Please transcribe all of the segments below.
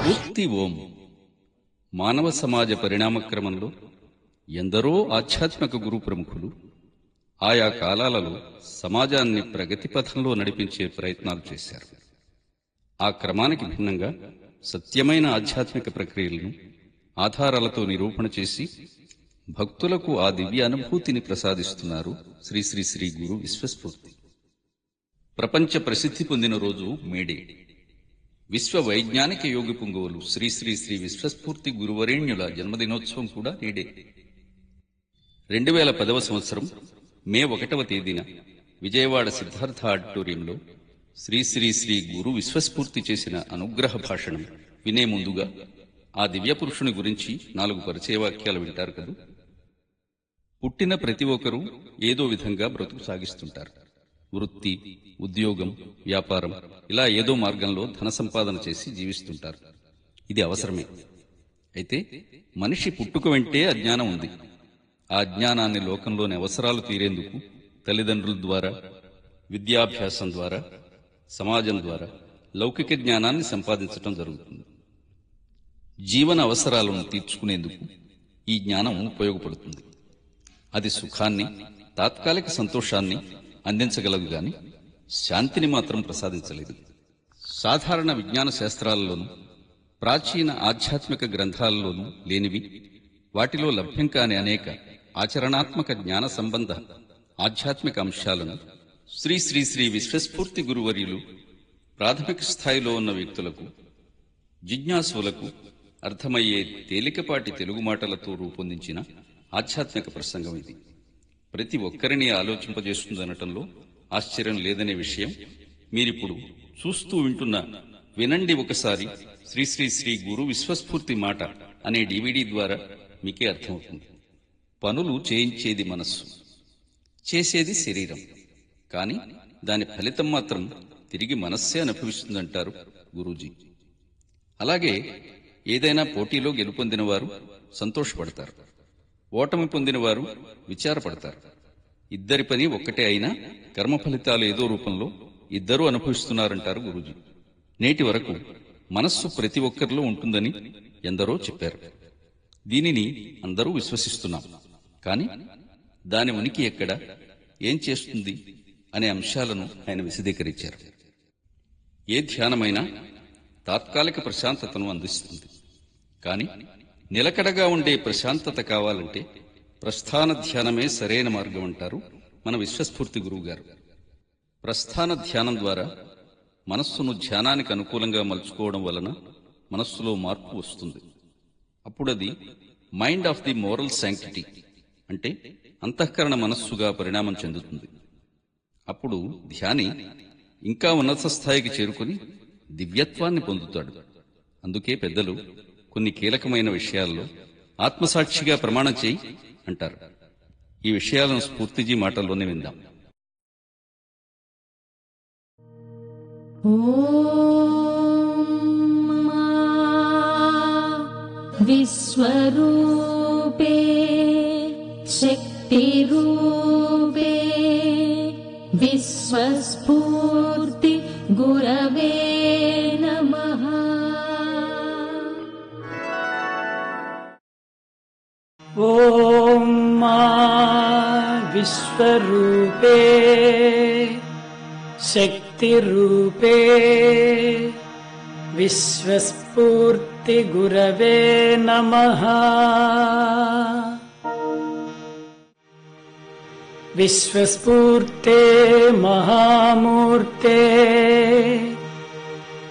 స్ఫూర్తి ఓం. మానవ సమాజ పరిణామక్రమంలో ఎందరో ఆధ్యాత్మిక గురు ప్రముఖులు ఆయా కాలాలలో సమాజాన్ని ప్రగతి పథంలో నడిపించే ప్రయత్నాలు చేశారు. ఆ క్రమానికి భిన్నంగా సత్యమైన ఆధ్యాత్మిక ప్రక్రియలను ఆధారాలతో నిరూపణ చేసి భక్తులకు ఆ దివ్య అనుభూతిని ప్రసాదిస్తున్నారు శ్రీ శ్రీ శ్రీ గురు విశ్వస్ఫూర్తి. ప్రపంచ ప్రసిద్ధి పొందిన రోజు మేడే. విశ్వ వైజ్ఞానిక యోగి పుంగవులు శ్రీ శ్రీ శ్రీ విశ్వస్ఫూర్తి గురువరేణ్యుల జన్మదినోత్సవం కూడా నేడే. 2010వ సంవత్సరం మే 1వ తేదీన విజయవాడ సిద్ధార్థ ఆడిటోరియంలో శ్రీ శ్రీ శ్రీ గురు విశ్వస్ఫూర్తి చేసిన అనుగ్రహ భాషణం వినే ముందుగా ఆ దివ్య పురుషుని గురించి 4 పరిచయ వాక్యాలు వింటారు కదూ. పుట్టిన ప్రతి ఒక్కరూ ఏదో విధంగా బ్రతుకు సాగిస్తుంటారు. వృత్తి, ఉద్యోగం, వ్యాపారం ఇలా ఏదో మార్గంలో ధన సంపాదన చేసి జీవిస్తుంటారు. ఇది అవసరమే. అయితే మనిషి పుట్టుక వెంటే అజ్ఞానం ఉంది. ఆ అజ్ఞానాన్ని లోకంలోని అవసరాలు తీరేందుకు తల్లిదండ్రుల ద్వారా, విద్యాభ్యాసం ద్వారా, సమాజం ద్వారా లౌకిక జ్ఞానాన్ని సంపాదించటం జరుగుతుంది. జీవన అవసరాలను తీర్చుకునేందుకు ఈ జ్ఞానం ఉపయోగపడుతుంది. అది సుఖాన్ని, తాత్కాలిక సంతోషాన్ని అందించగలదు గాని శాంతిని మాత్రం ప్రసాదించలేదు. సాధారణ విజ్ఞాన శాస్త్రాలలోనూ ప్రాచీన ఆధ్యాత్మిక గ్రంథాలలోనూ లేనివి, వాటిలో లభ్యం కాని అనేక ఆచరణాత్మక జ్ఞాన సంబంధ ఆధ్యాత్మిక అంశాలను శ్రీ శ్రీ శ్రీ విశ్వస్ఫూర్తి గురువర్యులు ప్రాథమిక స్థాయిలో ఉన్న వ్యక్తులకు, జిజ్ఞాసులకు అర్థమయ్యే తేలికపాటి తెలుగు మాటలతో రూపొందించిన ఆధ్యాత్మిక ప్రసంగం ఇది. ప్రతి ఒక్కరిని ఆలోచింపజేస్తుందనటంలో ఆశ్చర్యం లేదనే విషయం మీరిప్పుడు చూస్తూ వింటున్న వినండి ఒకసారి శ్రీ శ్రీ శ్రీ గురు విశ్వస్ఫూర్తి మాట అనే డివిడి ద్వారా మీకే అర్థమవుతుంది. పనులు చేయించేది మనస్సు, చేసేది శరీరం. కానీ దాని ఫలితం మాత్రం తిరిగి మనస్సే అనుభవిస్తుందంటారు గురూజీ. అలాగే ఏదైనా పోటీలో గెలుపొందిన వారు సంతోషపడతారు, ఓటమి పొందిన వారు విచారపడతారు. ఇద్దరి పని ఒక్కటే అయినా కర్మ ఫలితాలు ఏదో రూపంలో ఇద్దరూ అనుభవిస్తున్నారంటారు గురూజీ. నేటి వరకు మనస్సు ప్రతి ఒక్కరిలో ఉంటుందని ఎందరో చెప్పారు. దీనిని అందరూ విశ్వసిస్తున్నాం. కానీ దాని ఉనికి ఎక్కడ, ఏం చేస్తుంది అనే అంశాలను ఆయన విశదీకరించారు. ఏ ధ్యానమైనా తాత్కాలిక ప్రశాంతతను అందిస్తుంది. కానీ నిలకడగా ఉండే ప్రశాంతత కావాలంటే ప్రస్థాన ధ్యానమే సరైన మార్గం అంటారు మన విశ్వస్ఫూర్తి గురువు గారు. ప్రస్థాన ధ్యానం ద్వారా మనస్సును ధ్యానానికి అనుకూలంగా మలుచుకోవడం వలన మనస్సులో మార్పు వస్తుంది. అప్పుడది mind of the moral sanctity అంటే అంతఃకరణ మనస్సుగా పరిణామం చెందుతుంది. అప్పుడు ధ్యాని ఇంకా ఉన్నత స్థాయికి చేరుకుని దివ్యత్వాన్ని పొందుతాడు. అందుకే పెద్దలు కొన్ని కీలకమైన విషయాల్లో ఆత్మసాక్షిగా ప్రమాణం చేయి అంటారు. ఈ విషయాలను స్ఫూర్తిజీ మాటల్లోనే విందాం. విశ్వరూపే శక్తిరూపే విశ్వస్ఫూర్తి గురవే నమః. ఓం మా విశ్వరూపే శక్తిరూపే విశ్వస్ఫూర్తి గురవే నమః. విశ్వస్ఫూర్తే మహామూర్తే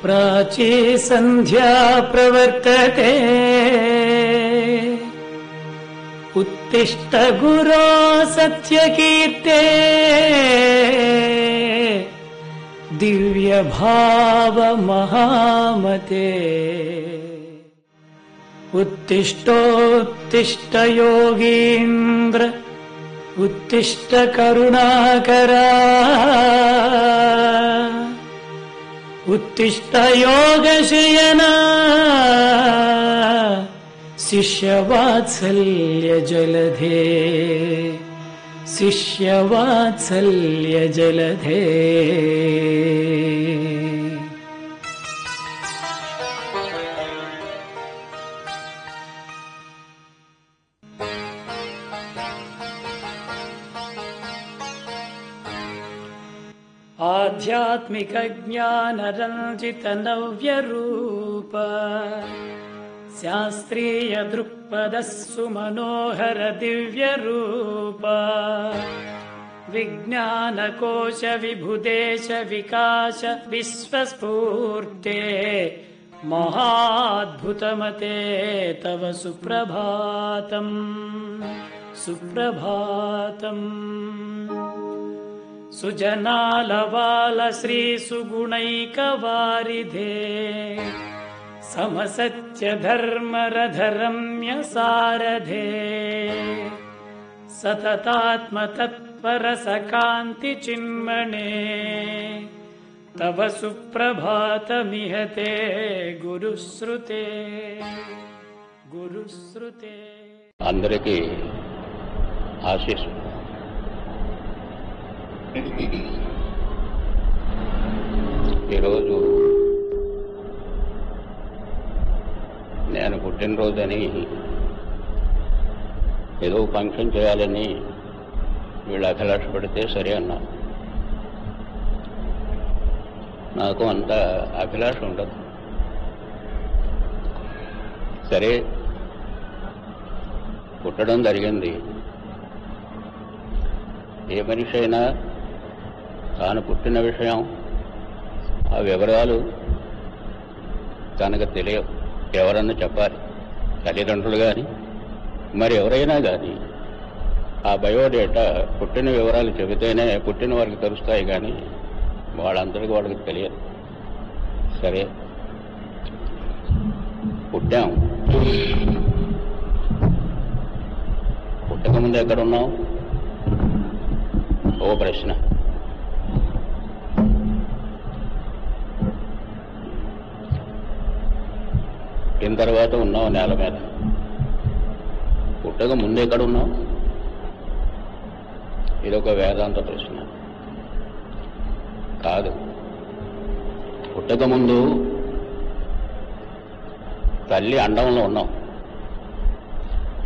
ప్రాచీ సంధ్యా ప్రవర్తతే. ఉత్తిష్ట గురో సత్యకీర్తే దివ్య భావ మహామతే. ఉత్తిష్టోత్తిష్ట యోగీంద్ర ఉత్తిష్ట కరుణాకరా. ఉత్తిష్ట యోగశయనా శిష్యవాత్సల్య జలధే. శిష్యవాత్సల్య జలధే. ఆధ్యాత్మిక జ్ఞానరంజిత నవ్య రూప శాస్త్రీయ దృక్పద సుమనోహర దివ్య రూప విజ్ఞాన కోశ విభుదేశ వికాశ విశ్వస్ఫూర్తే మహాద్భుతమతే తవ సుప్రభాతం సుప్రభాతం సుజనాలవాల శ్రీ సుగుణైకవారిధే సమసత్య ధర్మరథరమ్య సారథే సతతాత్మ తత్పర సకాంతి చిన్మణే తవ సుప్రభాతమిహతే గురుశ్రుతే గురుశ్రుతే. అందరికీ ఆశీస్సు. ఈరోజు నేను పుట్టినరోజని ఏదో ఫంక్షన్ చేయాలని వీళ్ళు అభిలాష పడితే సరే అన్నా. నాకు అంత అభిలాష ఉండదు. సరే పుట్టడం జరిగింది. ఏ మనిషి అయినా తాను పుట్టిన విషయం, ఆ వివరాలు తనకు తెలియవు. ఎవరన్నా చెప్పాలి, తల్లిదండ్రులు కానీ మరి ఎవరైనా కానీ. ఆ బయోడేటా పుట్టిన వివరాలు చెబితేనే పుట్టిన వారికి తెలుస్తాయి, కానీ వాళ్ళందరికీ వాళ్ళకి తెలియదు. సరే పుట్టాం. పుట్టకముందు ఎక్కడున్నాం? ఓ ప్రశ్న. పుట్టిన తర్వాత ఉన్నాం నేల మీద. పుట్టక ముందు ఎక్కడున్నాం? ఇదొక వేదాంత ప్రశ్న. కాదు, పుట్టక ముందు తల్లి అండంలో ఉన్నాం,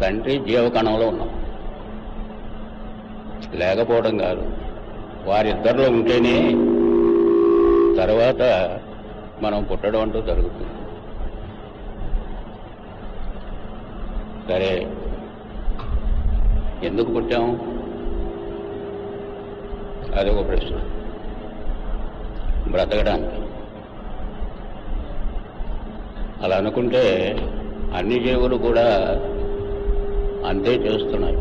తండ్రి జీవకణంలో ఉన్నాం. లేకపోవడం కాదు, వారిద్దరిలో ఉంటేనే తర్వాత మనం పుట్టడం అంటూ జరుగుతుంది. సరే, ఎందుకు పుట్టాం? అదొక ప్రశ్న. బ్రతకడానికి. అలా అనుకుంటే అన్ని జీవులు కూడా అంతే చేస్తున్నాయి.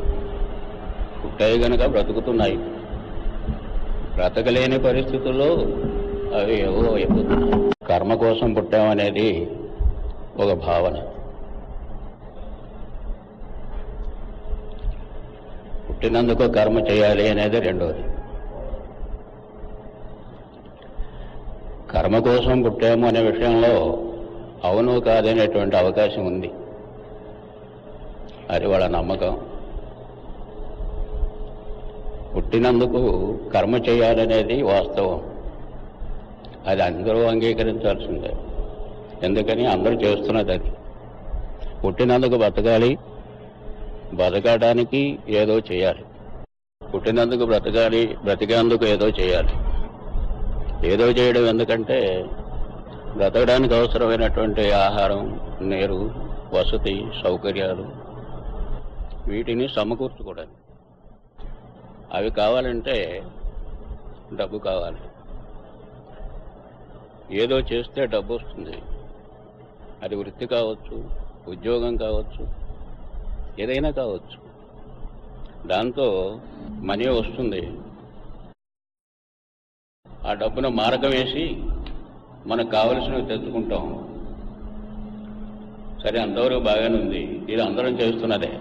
పుట్టాయి గనక బ్రతుకుతున్నాయి. బ్రతకలేని పరిస్థితుల్లో అవి ఏవో అయిపోతున్నాయి. కర్మ కోసం పుట్టామనేది ఒక భావన. పుట్టినందుకు కర్మ చేయాలి అనేది రెండోది. కర్మ కోసం పుట్టాము అనే విషయంలో అవును కాదనేటువంటి అవకాశం ఉంది. అది వాళ్ళ నమ్మకం. పుట్టినందుకు కర్మ చేయాలనేది వాస్తవం. అది అందరూ అంగీకరించాల్సిందే. ఎందుకని అందరూ చేస్తున్నది అది. పుట్టినందుకు బతకాలి, బతకడానికి ఏదో చేయాలి. పుట్టినందుకు బ్రతకాలి, బ్రతికేందుకు ఏదో చేయాలి. ఏదో చేయడం ఎందుకంటే బ్రతకడానికి అవసరమైనటువంటి ఆహారం, నీరు, వసతి, సౌకర్యాలు వీటిని సమకూర్చుకోవడానికి. అవి కావాలంటే డబ్బు కావాలి. ఏదో చేస్తే డబ్బు వస్తుంది. అది వృత్తి కావచ్చు, ఉద్యోగం కావచ్చు, ఏదైనా కావచ్చు. దాంతో మనీ వస్తుంది. ఆ డబ్బును మారకం వేసి మనకు కావలసినవి తెచ్చుకుంటాం. సరే, అంతవరకు బాగానే ఉంది. ఇది అందరం చేస్తున్నదే.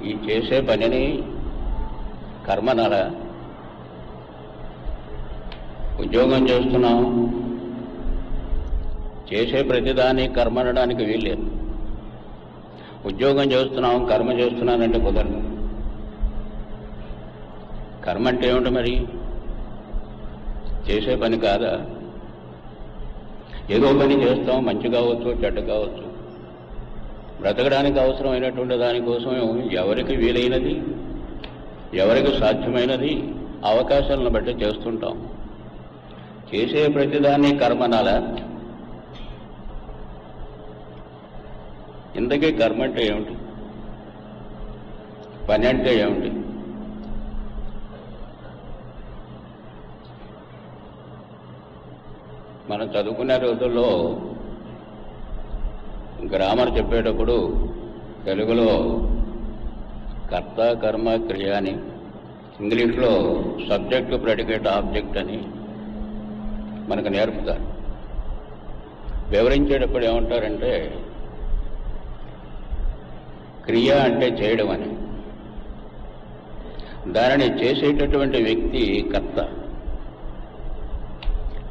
ఈ చేసే పనిని కర్మనాల. ఉద్యోగం చేస్తున్నాం, చేసే ప్రతిదాన్ని కర్మ అనడానికి వీల్లేదు. ఉద్యోగం చేస్తున్నాం, కర్మ చేస్తున్నానంటే కుదరదు. కర్మ అంటే ఏమిటి మరి? చేసే పని కాదా? ఏదో పని చేస్తాం, మంచి కావచ్చు, చెడ్డ కావచ్చు. బ్రతకడానికి అవసరమైనటువంటి దానికోసం ఎవరికి వీలైనది, ఎవరికి సాధ్యమైనది అవకాశాలను బట్టి చేస్తుంటాం. చేసే ప్రతిదాన్ని కర్మనాల. ఇంతకీ కర్మ అంటే ఏమిటి? పని అంటే ఏమిటి? మనం చదువుకునే రోజుల్లో గ్రామర్ చెప్పేటప్పుడు తెలుగులో కర్త కర్మ క్రియ అని, ఇంగ్లీష్లో సబ్జెక్ట్ ప్రెడికేట్ ఆబ్జెక్ట్ అని మనకు నేర్పుతారు. వివరించేటప్పుడు ఏమంటారంటే క్రియ అంటే చేయడం అని, దానిని చేసేటటువంటి వ్యక్తి కర్త.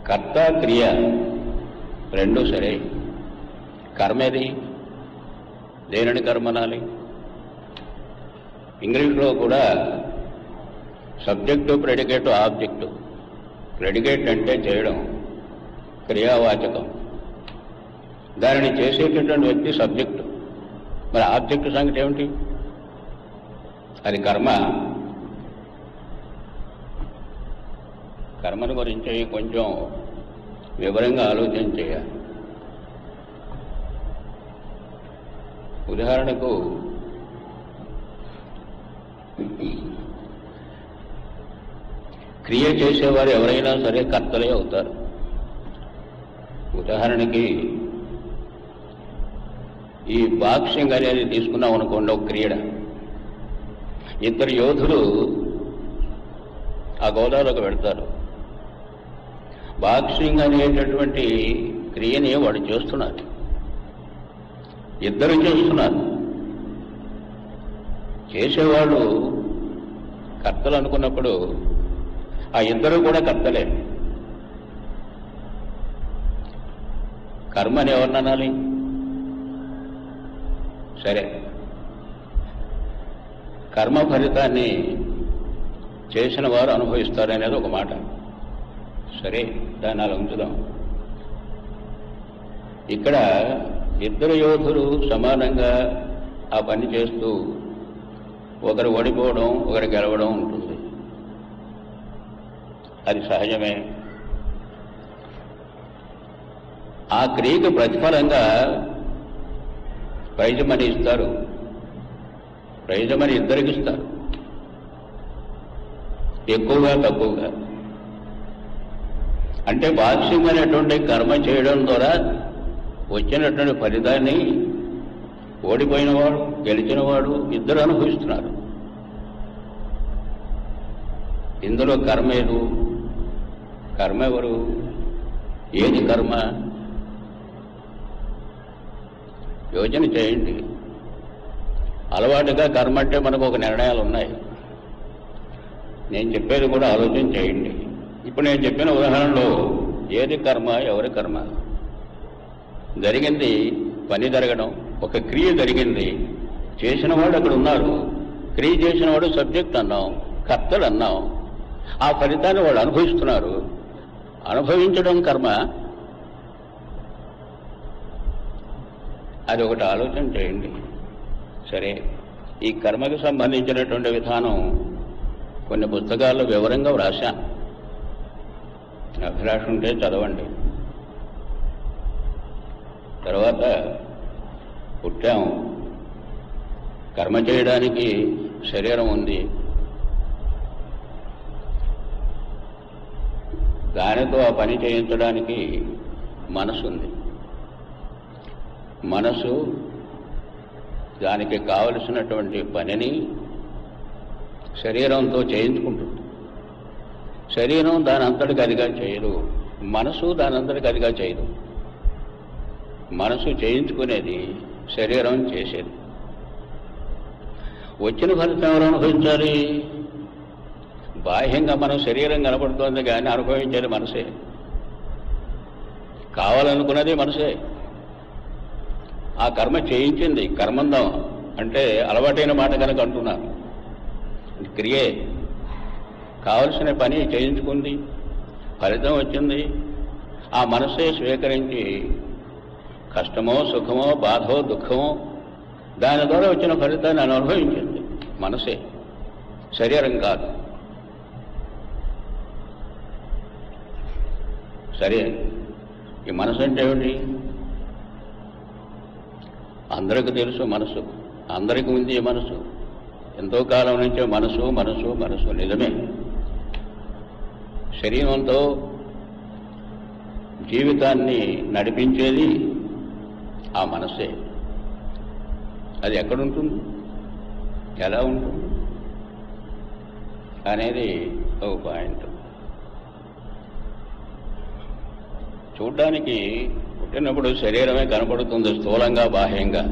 కర్త క్రియ రెండు సరే. కర్మేది? దేనిని కర్మనాలి? ఇంగ్లీష్లో కూడా సబ్జెక్టు ప్రెడికేట్ ఆబ్జెక్టు. ప్రెడికేట్ అంటే చేయడం, క్రియావాచకం. దానిని చేసేటటువంటి వ్యక్తి సబ్జెక్టు. మరి ఆబ్జెక్టు సంగతి ఏమిటి? అది కర్మ. కర్మను గురించి కొంచెం వివరంగా ఆలోచన చేయాలి. ఉదాహరణకు క్రియ చేసేవారు ఎవరైనా సరే కర్తలే అవుతారు. ఉదాహరణకి ఈ బాక్సింగ్ అనేది తీసుకున్నాం అనుకోండి, ఒక క్రీడ. ఇద్దరు యోధులు ఆ గోదావరిలోకి వెళ్తారు. బాక్సింగ్ అనేటటువంటి క్రియని వాడు చేస్తున్నారు, ఇద్దరు చేస్తున్నారు. చేసేవాడు కర్తలు అనుకున్నప్పుడు ఆ ఇద్దరు కూడా కర్తలే. కర్మని ఎవరిననాలి? సరే, కర్మ ఫలితాన్ని చేసిన వారు అనుభవిస్తారనేది ఒక మాట. సరే, దాన్ని అలా ఉంచుదాం. ఇక్కడ ఇద్దరు యోధులు సమానంగా ఆ పని చేస్తూ ఒకరు ఓడిపోవడం, ఒకరు గెలవడం ఉంటుంది. అది సహజమే. ఆ క్రియకు ప్రతిఫలంగా ప్రైజ్ మనీ ఇస్తారు. ప్రైజ్ మనీ ఇద్దరికి ఇస్తారు, ఎక్కువగా తక్కువగా. అంటే బాక్సింగ్ అనేటువంటి కర్మ చేయడం ద్వారా వచ్చినటువంటి ఫలితాన్ని ఓడిపోయినవాడు, గెలిచినవాడు ఇద్దరు అనుభవిస్తున్నారు. ఇందులో కర్మ ఏదు? కర్మ ఎవరు? ఏది కర్మ? యోచన చేయండి. అలవాటుగా కర్మ అంటే మనకు ఒక నిర్ణయాలు ఉన్నాయి. నేను చెప్పేది కూడా ఆలోచన చేయండి. ఇప్పుడు నేను చెప్పిన ఉదాహరణలో ఏది కర్మ, ఎవరి కర్మ? జరిగింది పని జరగడం, ఒక క్రియ జరిగింది, చేసినవాడు అక్కడ ఉన్నారు, క్రియ చేసినవాడు సబ్జెక్ట్ అన్నాం, కర్తలు అన్నాం. ఆ ఫలితాన్ని వాళ్ళు అనుభవిస్తున్నారు. అనుభవించడం కర్మ. అది ఒకటి ఆలోచన చేయండి. సరే, ఈ కర్మకు సంబంధించినటువంటి విధానం కొన్ని పుస్తకాల్లో వివరంగా వ్రాశాను. అభిలాష ఉంటే చదవండి. తర్వాత పుట్టాము, కర్మ చేయడానికి శరీరం ఉంది, దానితో ఆ పని చేయించడానికి మనసు ఉంది. మనసు దానికి కావలసినటువంటి పనిని శరీరంతో చేయించుకుంటుంది. శరీరం దాని అంతటికి అదిగా చేయదు, మనసు దాని అంతటికి అదిగా చేయదు. మనసు చేయించుకునేది, శరీరం చేసేది. వచ్చిన ఫలితం ఎవరు అనుభవించాలి? బాహ్యంగా మనం శరీరం కనపడుతోంది కానీ అనుభవించేది మనసే. కావాలనుకున్నది మనసే. ఆ కర్మ చేయించింది. కర్మందం అంటే అలవాటైన మాట కనుక అంటున్నారు. క్రియే. కావలసిన పని చేయించుకుంది, ఫలితం వచ్చింది. ఆ మనసే స్వీకరించి కష్టమో సుఖమో బాధో దుఃఖమో దాని ద్వారా వచ్చిన ఫలితాన్ని అనుభవించింది మనసే. శరీరం కాదు. సరే, ఈ మనసు అంటే ఏమిటి? అందరికీ తెలుసు మనసు, అందరికీ ఉంది మనసు. ఎంతో కాలం నుంచే మనసు మనసు మనసు నిజమే. శరీరంతో జీవితాన్ని నడిపించేది ఆ మనసే. అది ఎక్కడుంటుంది, ఎలా ఉంటుంది అనేది ఒక పాయింట్. చూడ్డానికి పుట్టినప్పుడు శరీరమే కనపడుతుంది, స్థూలంగా బాహ్యంగా.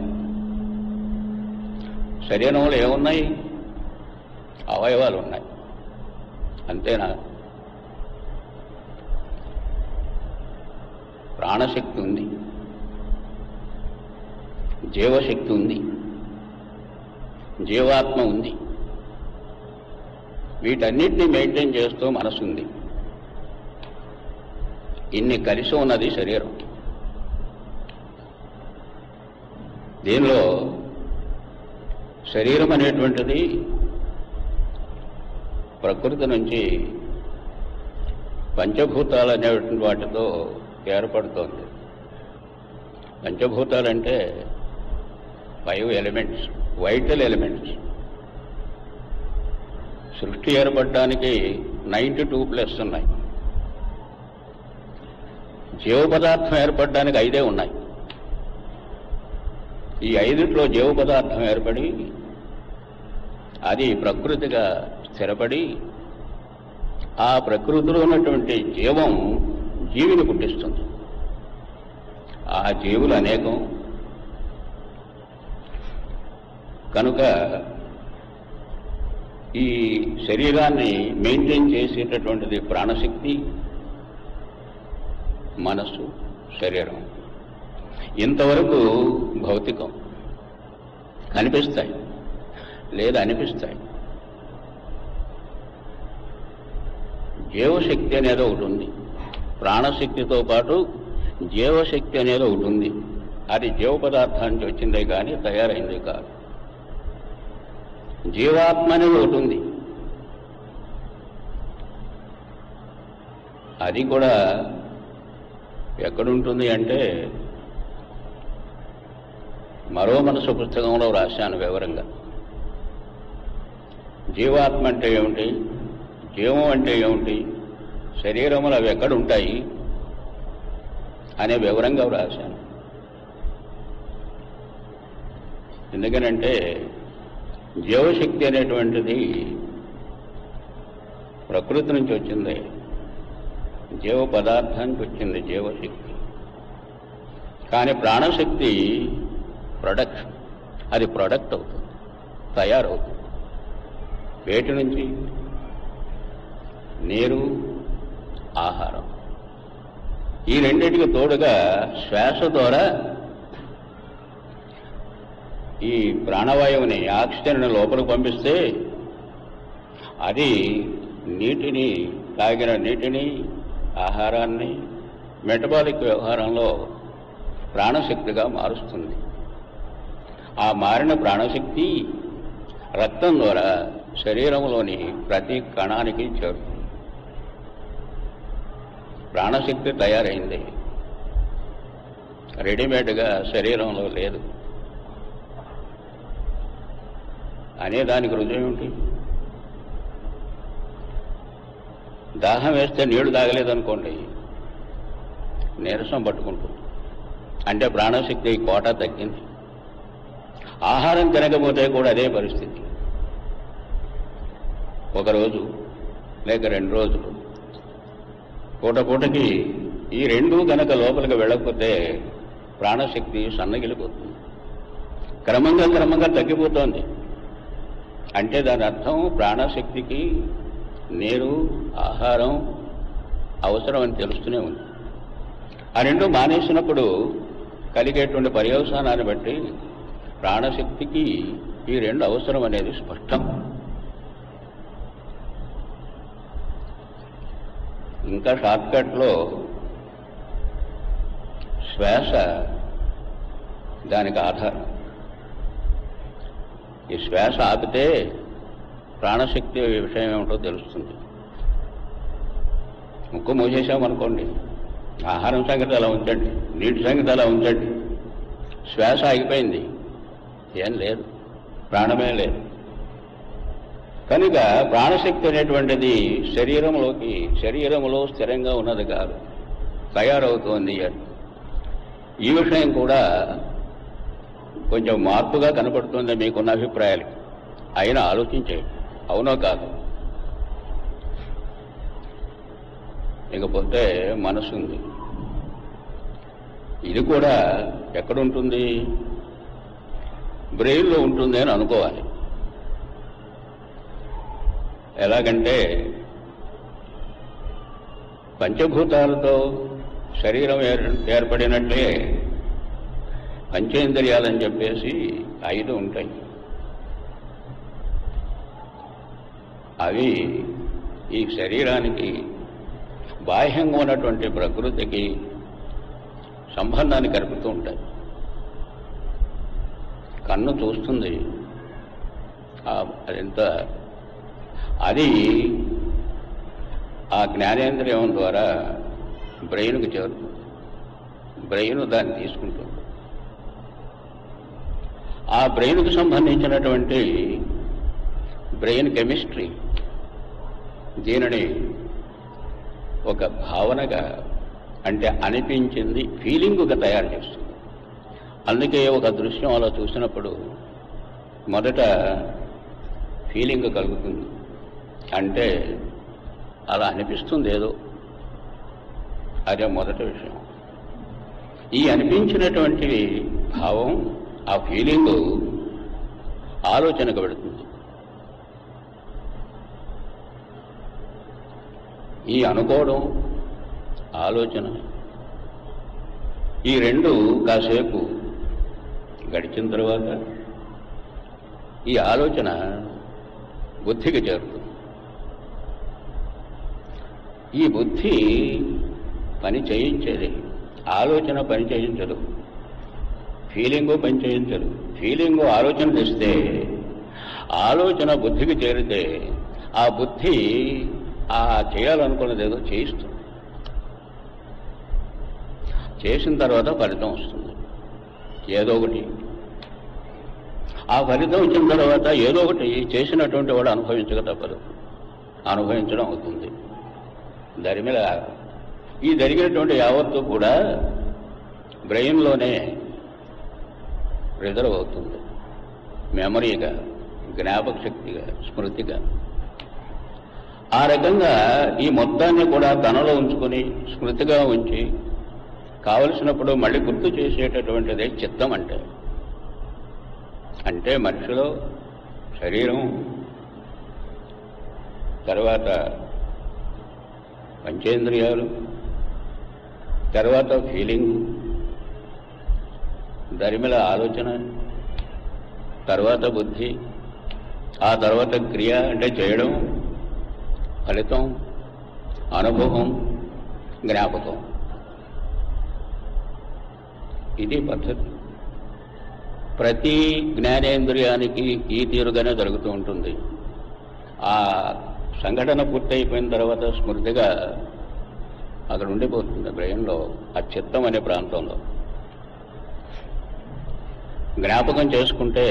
శరీరంలో ఏమున్నాయి? అవయవాలు ఉన్నాయి, అంతేనా? ప్రాణశక్తి ఉంది, జీవశక్తి ఉంది, జీవాత్మ ఉంది. వీటన్నిటినీ మెయింటైన్ చేస్తూ మనసు ఉంది. ఇన్ని కలిసి ఉన్నది శరీరం. దీనిలో శరీరం అనేటువంటిది ప్రకృతి నుంచి పంచభూతాలు అనేటువంటి వాటితో ఏర్పడుతోంది. పంచభూతాలంటే 5 ఎలిమెంట్స్, వైటల్ ఎలిమెంట్స్. సృష్టి ఏర్పడడానికి 92+ ఉన్నాయి. జీవ పదార్థం ఏర్పడడానికి 5 ఉన్నాయి. ఈ 5లో జీవ పదార్థం ఏర్పడి అది ప్రకృతిగా స్థిరపడి ఆ ప్రకృతిలో ఉన్నటువంటి జీవం జీవిని పుట్టిస్తుంది. ఆ జీవులు అనేకం. కనుక ఈ శరీరాన్ని మెయింటైన్ చేసేటటువంటిది ప్రాణశక్తి, మనస్సు, శరీరం. ఇంతవరకు భౌతికం, కనిపిస్తాయి లేదా అనిపిస్తాయి. జీవశక్తి అనేది ఒకటి ఉంది. ప్రాణశక్తితో పాటు జీవశక్తి అనేది ఒకటి ఉంది. అది జీవ పదార్థానికి వచ్చిందే కానీ తయారైంది కాదు. జీవాత్మ అనేది ఒకటి ఉంది. అది కూడా ఎక్కడుంటుంది అంటే మరో మనసు పుస్తకంలో రాశాను వివరంగా. జీవాత్మ అంటే ఏమిటి, జీవం అంటే ఏమిటి, శరీరములు అవి ఎక్కడుంటాయి అనే వివరంగా రాశాను. ఎందుకనంటే జీవశక్తి అనేటువంటిది ప్రకృతి నుంచి వచ్చింది, జీవ పదార్థానికి వచ్చింది జీవశక్తి. కానీ ప్రాణశక్తి ప్రొడక్షన్, అది ప్రొడక్ట్ అవుతుంది, తయారవుతుంది. వేటి నుంచి? నీరు, ఆహారం. ఈ రెండింటికి తోడుగా శ్వాస ద్వారా ఈ ప్రాణవాయువుని, ఆక్సిజన్ లోపలికి పంపిస్తే అది నీటిని, తాగిన నీటిని, ఆహారాన్ని మెటబాలిక్ వ్యవహారంలో ప్రాణశక్తిగా మారుస్తుంది. ఆ మారిన ప్రాణశక్తి రక్తం ద్వారా శరీరంలోని ప్రతి కణానికి చేరుతుంది. ప్రాణశక్తి తయారైంది, రెడీమేడ్గా శరీరంలో లేదు అనే దానికి రుజువు ఏమిటి? దాహం వేస్తే నీళ్లు తాగలేదనుకోండి, నీరసం పట్టుకుంటుంది, అంటే ప్రాణశక్తి కోట తగ్గింది. ఆహారం తినకపోతే కూడా అదే పరిస్థితి. ఒకరోజు లేక 2 రోజులు, పూటకి ఈ రెండూ గనక లోపలికి వెళ్ళకపోతే ప్రాణశక్తి సన్నగిలిపోతుంది, క్రమంగా తగ్గిపోతోంది. అంటే దాని అర్థం ప్రాణశక్తికి నీరు, ఆహారం అవసరం అని తెలుస్తూనే ఉంది. ఆ రెండు మానేసినప్పుడు కలిగేటువంటి పర్యవసానాన్ని బట్టి ప్రాణశక్తికి ఈ రెండు అవసరం అనేది స్పష్టం. ఇంకా షార్ట్కట్లో శ్వాస దానికి ఆధారం. ఈ శ్వాస ఆపితే ప్రాణశక్తి విషయం ఏమిటో తెలుస్తుంది. ముక్కు మూసేసామనుకోండి, ఆహారం సంగతి అలా ఉంచండి, నీటి సంగతి అలా ఉంచండి, శ్వాస ఆగిపోయింది, ఏం లేదు, ప్రాణమే లేదు. కనుక ప్రాణశక్తి అనేటువంటిది శరీరంలో స్థిరంగా ఉన్నది కాదు, తయారవుతోంది. ఈ విషయం కూడా కొంచెం మార్పుగా కనపడుతుంది మీకున్న అభిప్రాయాలు. అయినా ఆలోచించే అవునో కాదు. ఇకపోతే మనసు ఉంది. ఇది కూడా ఎక్కడుంటుంది? బ్రెయిన్లో ఉంటుంది అని అనుకోవాలి. ఎలాగంటే పంచభూతాలతో శరీరం ఏర్పడినట్లే పంచేంద్రియాలని చెప్పేసి 5 ఉంటాయి. అవి ఈ శరీరానికి బాహ్యంగా ఉన్నటువంటి ప్రకృతికి సంబంధాన్ని కలుపుతూ ఉంటాయి. కన్ను చూస్తుంది, అది ఆ జ్ఞానేంద్రియం ద్వారా బ్రెయిన్కు చేరుతుంది. బ్రెయిన్ దాన్ని తీసుకుంటుంది. ఆ బ్రెయిన్కు సంబంధించినటువంటి బ్రెయిన్ కెమిస్ట్రీ దీనిని ఒక భావనగా, అంటే అనిపించింది ఫీలింగుగా తయారు చేస్తుంది. అందుకే ఒక దృశ్యం అలా చూసినప్పుడు మొదట ఫీలింగ్ కలుగుతుంది. అంటే అలా అనిపిస్తుంది ఏదో, అదే మొదటి విషయం. ఈ అనిపించినటువంటి భావం, ఆ ఫీలింగు ఆలోచనకు పెడుతుంది. ఈ అనుకోవడం, ఆలోచన, ఈ రెండు కాసేపు గడిచిన తర్వాత ఈ ఆలోచన బుద్ధికి చేరుతుంది. ఈ బుద్ధి పని చేయించేది, ఆలోచన పని చేయించదు, ఫీలింగు పని చేయించదు. ఫీలింగు ఆలోచన తెస్తే, ఆలోచన బుద్ధికి చేరితే ఆ బుద్ధి ఆ చేయాలనుకున్నది ఏదో చేయిస్తుంది. చేసిన తర్వాత ఫలితం వస్తుంది ఏదో ఒకటి. ఆ ఫలితం వచ్చిన తర్వాత ఏదో ఒకటి చేసినటువంటి వాడు అనుభవించక తప్పదు, అనుభవించడం అవుతుంది. దరిమిల ఈ జరిగినటువంటి యావత్తు కూడా బ్రెయిన్లోనే రిజర్వ్ అవుతుంది, మెమరీగా, జ్ఞాపక శక్తిగా, స్మృతిగా. ఆ రకంగా ఈ మొత్తాన్ని కూడా తనలో ఉంచుకొని స్మృతిగా ఉంచి కావలసినప్పుడు మళ్ళీ గుర్తు చేసేటటువంటిదే చిత్తం. అంటే మనిషిలో శరీరం, తర్వాత పంచేంద్రియాలు, తర్వాత ఫీలింగ్, దరిమిల ఆలోచన, తర్వాత బుద్ధి, ఆ తర్వాత క్రియ అంటే చేయడం, ఫలితం, అనుభవం, జ్ఞాపకం. ఇది పద్ధతి. ప్రతి జ్ఞానేంద్రియానికి ఈ తీరుగానే జరుగుతూ ఉంటుంది. ఆ సంఘటన పూర్తయిపోయిన తర్వాత స్మృతిగా అక్కడ ఉండిపోతుంది బ్రెయిన్లో, ఆ చిత్తం అనే ప్రాంతంలో. జ్ఞాపకం చేసుకుంటే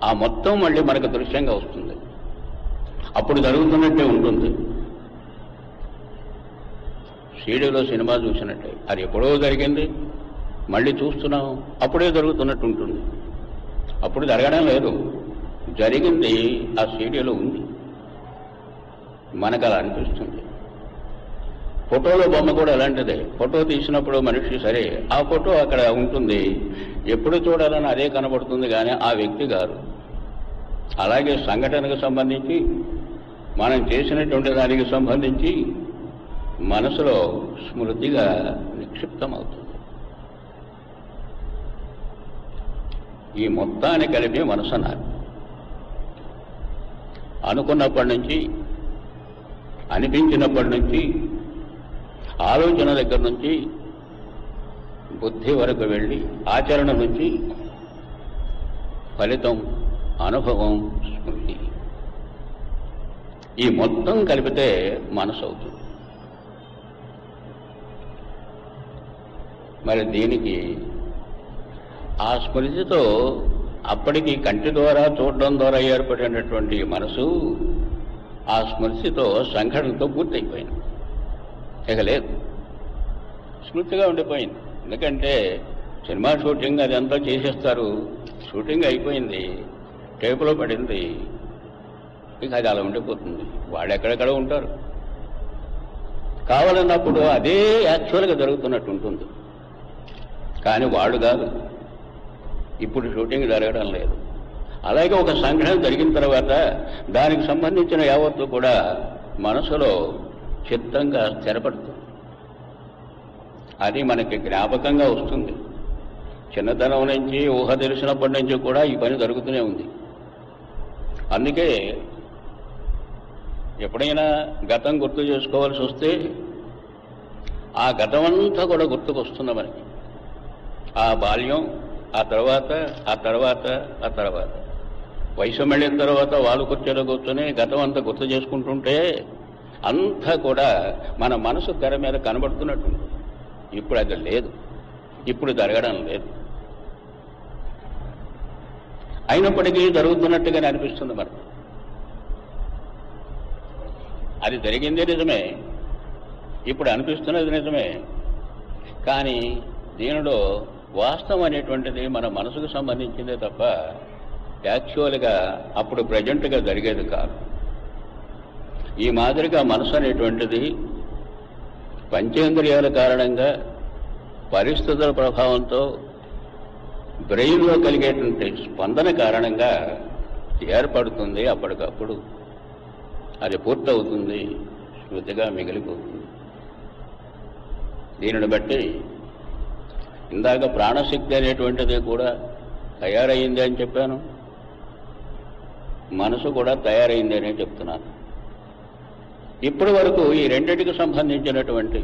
ఆ మొత్తం మళ్ళీ మనకు దృశ్యంగా వస్తుంది. అప్పుడు జరుగుతున్నట్టే ఉంటుంది. సీడీలో సినిమా చూసినట్టే, అది ఎప్పుడో జరిగింది, మళ్ళీ చూస్తున్నాం, అప్పుడే జరుగుతున్నట్టు ఉంటుంది. అప్పుడు జరగడం లేదు, జరిగింది ఆ సీడీలో ఉంది, మనకు అలా అనిపిస్తుంది. ఫోటోలో బొమ్మ కూడా అలాంటిదే. ఫోటో తీసినప్పుడు మనిషి సరే, ఆ ఫోటో అక్కడ ఉంటుంది, ఎప్పుడు చూడాలని అదే కనబడుతుంది, కానీ ఆ వ్యక్తి గారు. అలాగే సంఘటనకు సంబంధించి, మనం చేసినటువంటి దానికి సంబంధించి మనసులో స్మృతిగా నిక్షిప్తమవుతుంది. ఈ మొత్తాన్ని కలిపి మనసు అన్నారు. అనుకున్నప్పటి నుంచి, అనిపించినప్పటి నుంచి, ఆలోచన దగ్గర నుంచి బుద్ధి వరకు వెళ్ళి ఆచరణ నుంచి ఫలితం, అనుభవం, స్మృతి. ఈ మొత్తం కలిపితే మనసు అవుతుంది. మరి దీనికి ఆ స్మృతితో అప్పటికి కంటి ద్వారా చూడడం ద్వారా ఏర్పడినటువంటి మనసు ఆ స్మృతితో సంఘటనతో పూర్తయిపోయింది. ఇక లేదు, స్మృతిగా ఉండిపోయింది. ఎందుకంటే సినిమా షూటింగ్ అదంతా చేసేస్తారు, షూటింగ్ అయిపోయింది, టేపులో పడింది, ఇక అది అలా ఉండిపోతుంది. వాళ్ళు ఎక్కడెక్కడ ఉంటారు, కావాలన్నప్పుడు అదే యాక్చువల్గా జరుగుతున్నట్టు ఉంటుంది. కానీ వాళ్ళు కాదు, ఇప్పుడు షూటింగ్ జరగడం లేదు. అలాగే ఒక సంఘటన జరిగిన తర్వాత దానికి సంబంధించిన యావత్తు కూడా మనసులో చిత్తంగా స్థిరపడుతుంది. అది మనకి జ్ఞాపకంగా వస్తుంది. చిన్నతనం నుంచి ఊహ తెలిసినప్పటి నుంచి కూడా ఈ పని జరుగుతూనే ఉంది. అందుకే ఎప్పుడైనా గతం గుర్తు చేసుకోవాల్సి వస్తే ఆ గతమంతా కూడా గుర్తుకొస్తుంది మనకి. ఆ బాల్యం, ఆ తర్వాత వయసు మళ్ళిన తర్వాత వాళ్ళు కుర్చీలో కూర్చొని గతం అంతా గుర్తు చేసుకుంటుంటే అంతా కూడా మన మనసు తెర మీద కనబడుతున్నట్టు. ఇప్పుడు అది లేదు, ఇప్పుడు జరగడం లేదు. అయినప్పటికీ జరుగుతున్నట్టుగానే అనిపిస్తుంది మనకు. అది జరిగిందే నిజమే, ఇప్పుడు అనిపిస్తున్నది నిజమే. కానీ దీనిలో వాస్తవం అనేటువంటిది మన మనసుకు సంబంధించిందే తప్ప యాక్చువల్గా అప్పుడు ప్రజెంట్గా జరిగేది కాదు. ఈ మాదిరిగా మనసు అనేటువంటిది పంచేంద్రియాల కారణంగా, పరిస్థితుల ప్రభావంతో, బ్రెయిన్లో కలిగేటువంటి స్పందన కారణంగా ఏర్పడుతుంది. అప్పటికప్పుడు అది పూర్తవుతుంది, స్మృతిగా మిగిలిపోతుంది. దీనిని బట్టి ఇందాక ప్రాణశక్తి అనేటువంటిది కూడా తయారైంది అని చెప్పాను, మనసు కూడా తయారైంది అనే చెప్తున్నాను. ఇప్పటి వరకు ఈ రెండింటికి సంబంధించినటువంటి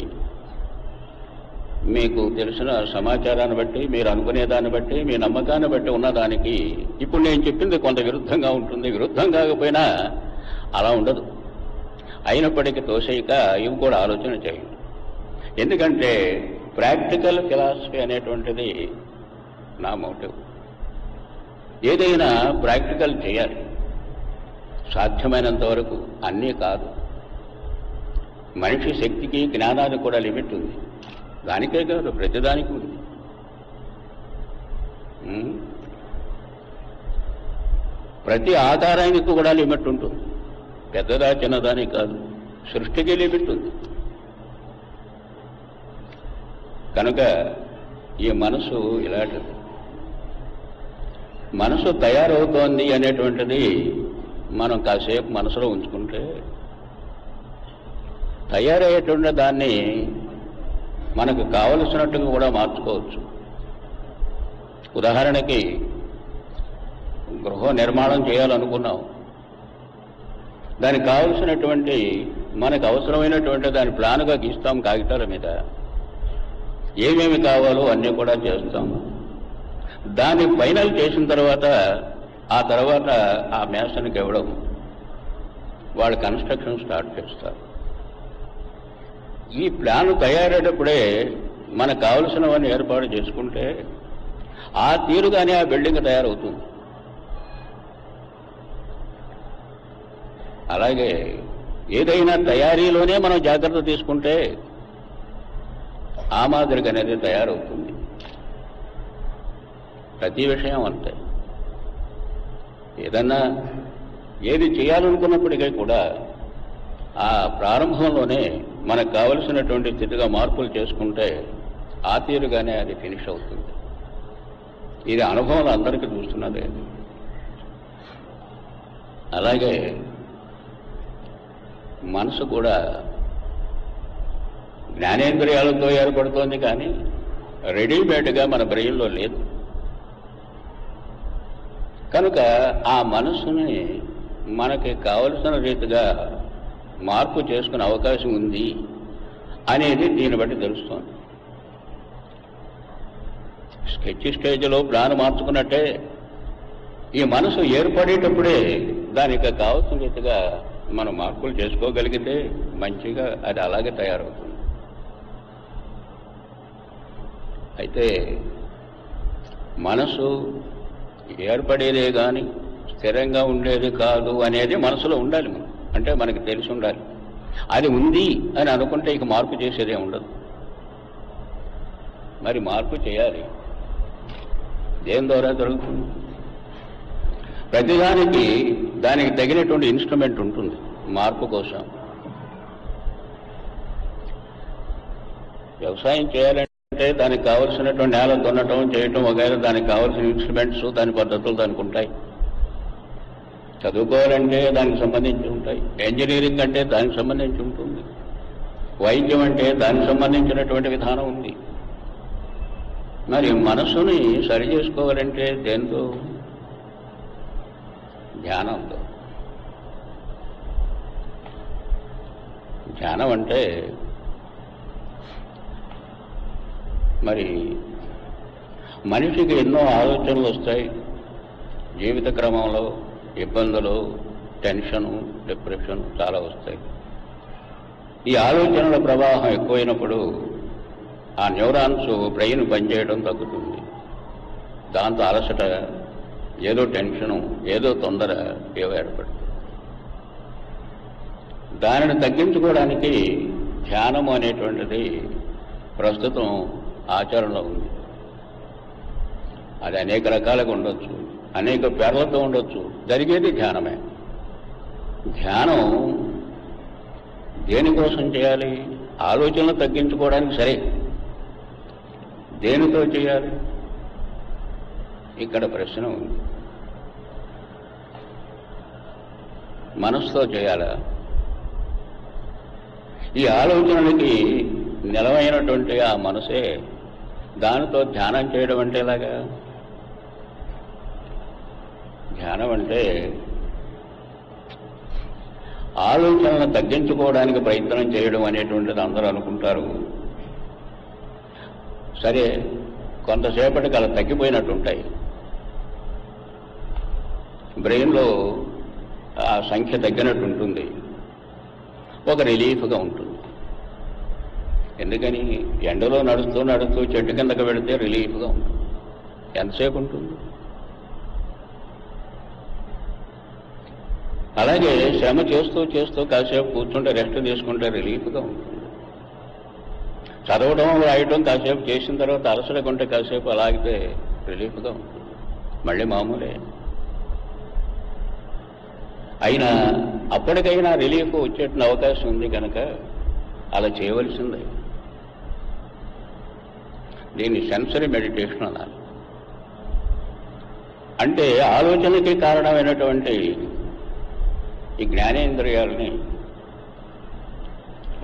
మీకు తెలిసిన సమాచారాన్ని బట్టి, మీరు అనుకునేదాన్ని బట్టి, మీ నమ్మకాన్ని బట్టి ఉన్నదానికి ఇప్పుడు నేను చెప్పింది కొంత విరుద్ధంగా ఉంటుంది. విరుద్ధం కాకపోయినా అలా ఉండదు. అయినప్పటికీ తోసేయక ఇవి కూడా ఆలోచన చేయండి. ఎందుకంటే ప్రాక్టికల్ ఫిలాసఫీ అనేటువంటిది నా మోటివ్. ఏదైనా ప్రాక్టికల్ చేయాలి, సాధ్యమైనంత వరకు. అన్నీ కాదు, మనిషి శక్తికి జ్ఞానానికి కూడా లిమిట్ ఉంది. దానికే కాదు, ప్రతిదానికి ఉంది. ప్రతి ఆకారానికి కూడా లిమిట్ ఉంటుంది. పెద్దదా చిన్నదానికి కాదు, సృష్టికి లిమిట్ ఉంది. కనుక ఈ మనసు ఇలాంటిది. మనసు తయారవుతోంది అనేటువంటిది మనం కాసేపు మనసులో ఉంచుకుంటే తయారయ్యేటువంటి దాన్ని మనకు కావలసినట్టుగా కూడా మార్చుకోవచ్చు. ఉదాహరణకి గృహ నిర్మాణం చేయాలనుకున్నాం, దానికి కావలసినటువంటి మనకు అవసరమైనటువంటి దాని ప్లాన్గా గీస్తాం కాగితాల మీద. ఏమేమి కావాలో అన్నీ కూడా చేస్తాము. దాన్ని ఫైనల్ చేసిన తర్వాత ఆ మేసన్కి ఇవ్వడం, వాళ్ళు కన్స్ట్రక్షన్ స్టార్ట్ చేస్తారు. ఈ ప్లాన్ తయారయ్యేటప్పుడే మనకు కావలసినవన్నీ ఏర్పాటు చేసుకుంటే ఆ తీరుగానే ఆ బిల్డింగ్ తయారవుతుంది. అలాగే ఏదైనా తయారీలోనే మనం జాగ్రత్త తీసుకుంటే ఆ మాదిరిగా అనేది తయారవుతుంది. ప్రతి విషయం అంతే. ఏది చేయాలనుకున్నప్పటికీ కూడా ఆ ప్రారంభంలోనే మనకు కావలసినటువంటి స్థితిగా మార్పులు చేసుకుంటే ఆ తీరుగానే అది ఫినిష్ అవుతుంది. ఇది అనుభవంలో అందరికీ చూస్తున్నదే. అలాగే మనసు కూడా జ్ఞానేంద్రియాలతో ఏర్పడుతోంది, కానీ రెడీమేడ్గా మన బ్రెయిన్లో లేదు. కనుక ఆ మనసుని మనకి కావలసిన రీతిగా మార్పు చేసుకునే అవకాశం ఉంది అనేది దీన్ని బట్టి తెలుస్తోంది. స్కెచ్ స్టేజ్లో ప్లాన్ మార్చుకున్నట్టే ఈ మనసు ఏర్పడేటప్పుడే దానికి కావలసిన రీతిగా మనం మార్పులు చేసుకోగలిగితే మంచిగా అది అలాగే తయారవుతుంది. అయితే మనసు ఏర్పడేదే కానీ స్థిరంగా ఉండేది కాదు అనేది మనసులో ఉండాలి. మనం అంటే మనకి తెలిసి ఉండాలి. అది ఉంది అని అనుకుంటే ఇక మార్పు చేసేదే ఉండదు. మరి మార్పు చేయాలి. దేని ద్వారా జరుగుతుంది? ప్రతిదానికి దానికి తగినటువంటి ఇన్స్ట్రుమెంట్ ఉంటుంది మార్పు కోసం. వ్యవసాయం చేయాలంటే దానికి కావలసినటువంటి నేల దున్నటం చేయటం వగైరా దానికి కావలసిన ఇన్స్ట్రుమెంట్స్ దాని పద్ధతులు దానికి ఉంటాయి. చదువుకోవాలంటే దానికి సంబంధించి ఉంటాయి. ఇంజనీరింగ్ అంటే దానికి సంబంధించి ఉంటుంది. వైద్యం అంటే దానికి సంబంధించినటువంటి విధానం ఉంది. మరి మనస్సుని సరి చేసుకోవాలంటే దేంతో? ధ్యానంతో. ధ్యానం అంటే మరి మనిషికి ఎన్నో ఆలోచనలు వస్తాయి. జీవిత క్రమంలో ఇబ్బందులు, టెన్షను, డిప్రెషన్ చాలా వస్తాయి. ఈ ఆలోచనల ప్రవాహం ఎక్కువైనప్పుడు ఆ న్యూరాన్స్ బ్రెయిన్ పనిచేయడం తగ్గుతుంది. దాంతో అలసట, ఏదో టెన్షను, ఏదో తొందర ఏవో ఏర్పడుతుంది. దానిని తగ్గించుకోవడానికి ధ్యానము అనేటువంటిది ప్రస్తుతం ఆచరణలో ఉంది. అది అనేక రకాలుగా ఉండొచ్చు, అనేక పేర్లతో ఉండొచ్చు. జరిగేది ధ్యానమే. ధ్యానం దేనికోసం చేయాలి? ఆలోచనలు తగ్గించుకోవడానికి. సరే, దేనితో చేయాలి? ఇక్కడ ప్రశ్న ఉంది. మనసుతో చేయాలా? ఈ ఆలోచనలకి నిలవైనటువంటి ఆ మనసే దానితో ధ్యానం చేయడం అంటే ఎలాగా? ధ్యానం అంటే ఆలోచనలను తగ్గించుకోవడానికి ప్రయత్నం చేయడం అనేటువంటిది అందరూ అనుకుంటారు. సరే, కొంతసేపటికి అలా తగ్గిపోయినట్టు ఉంటాయి. బ్రెయిన్లో ఆ సంఖ్య తగ్గినట్టు ఉంటుంది. ఒక రిలీఫ్గా ఉంటుంది. ఎందుకని? ఎండలో నడుస్తూ నడుస్తూ చెట్టు కిందకు వెళితే రిలీఫ్గా ఉంటుంది. ఎంతసేపు ఉంటుంది? అలాగే శ్రమ చేస్తూ చేస్తూ కాసేపు కూర్చుంటే, రెస్ట్ తీసుకుంటే రిలీఫ్గా ఉంటుంది. చదవడం, రాయటం కాసేపు చేసిన తర్వాత అలసడకుంటే కాసేపు అలాగితే రిలీఫ్గా ఉంటుంది. మళ్ళీ మామూలే. అయినా అప్పటికైనా రిలీఫ్ వచ్చేటువంటి అవకాశం ఉంది కనుక అలా చేయవలసిందే. దీన్ని సెన్సరీ మెడిటేషన్ అనాలి. అంటే ఆలోచనకి కారణమైనటువంటి ఈ జ్ఞానేంద్రియాలని,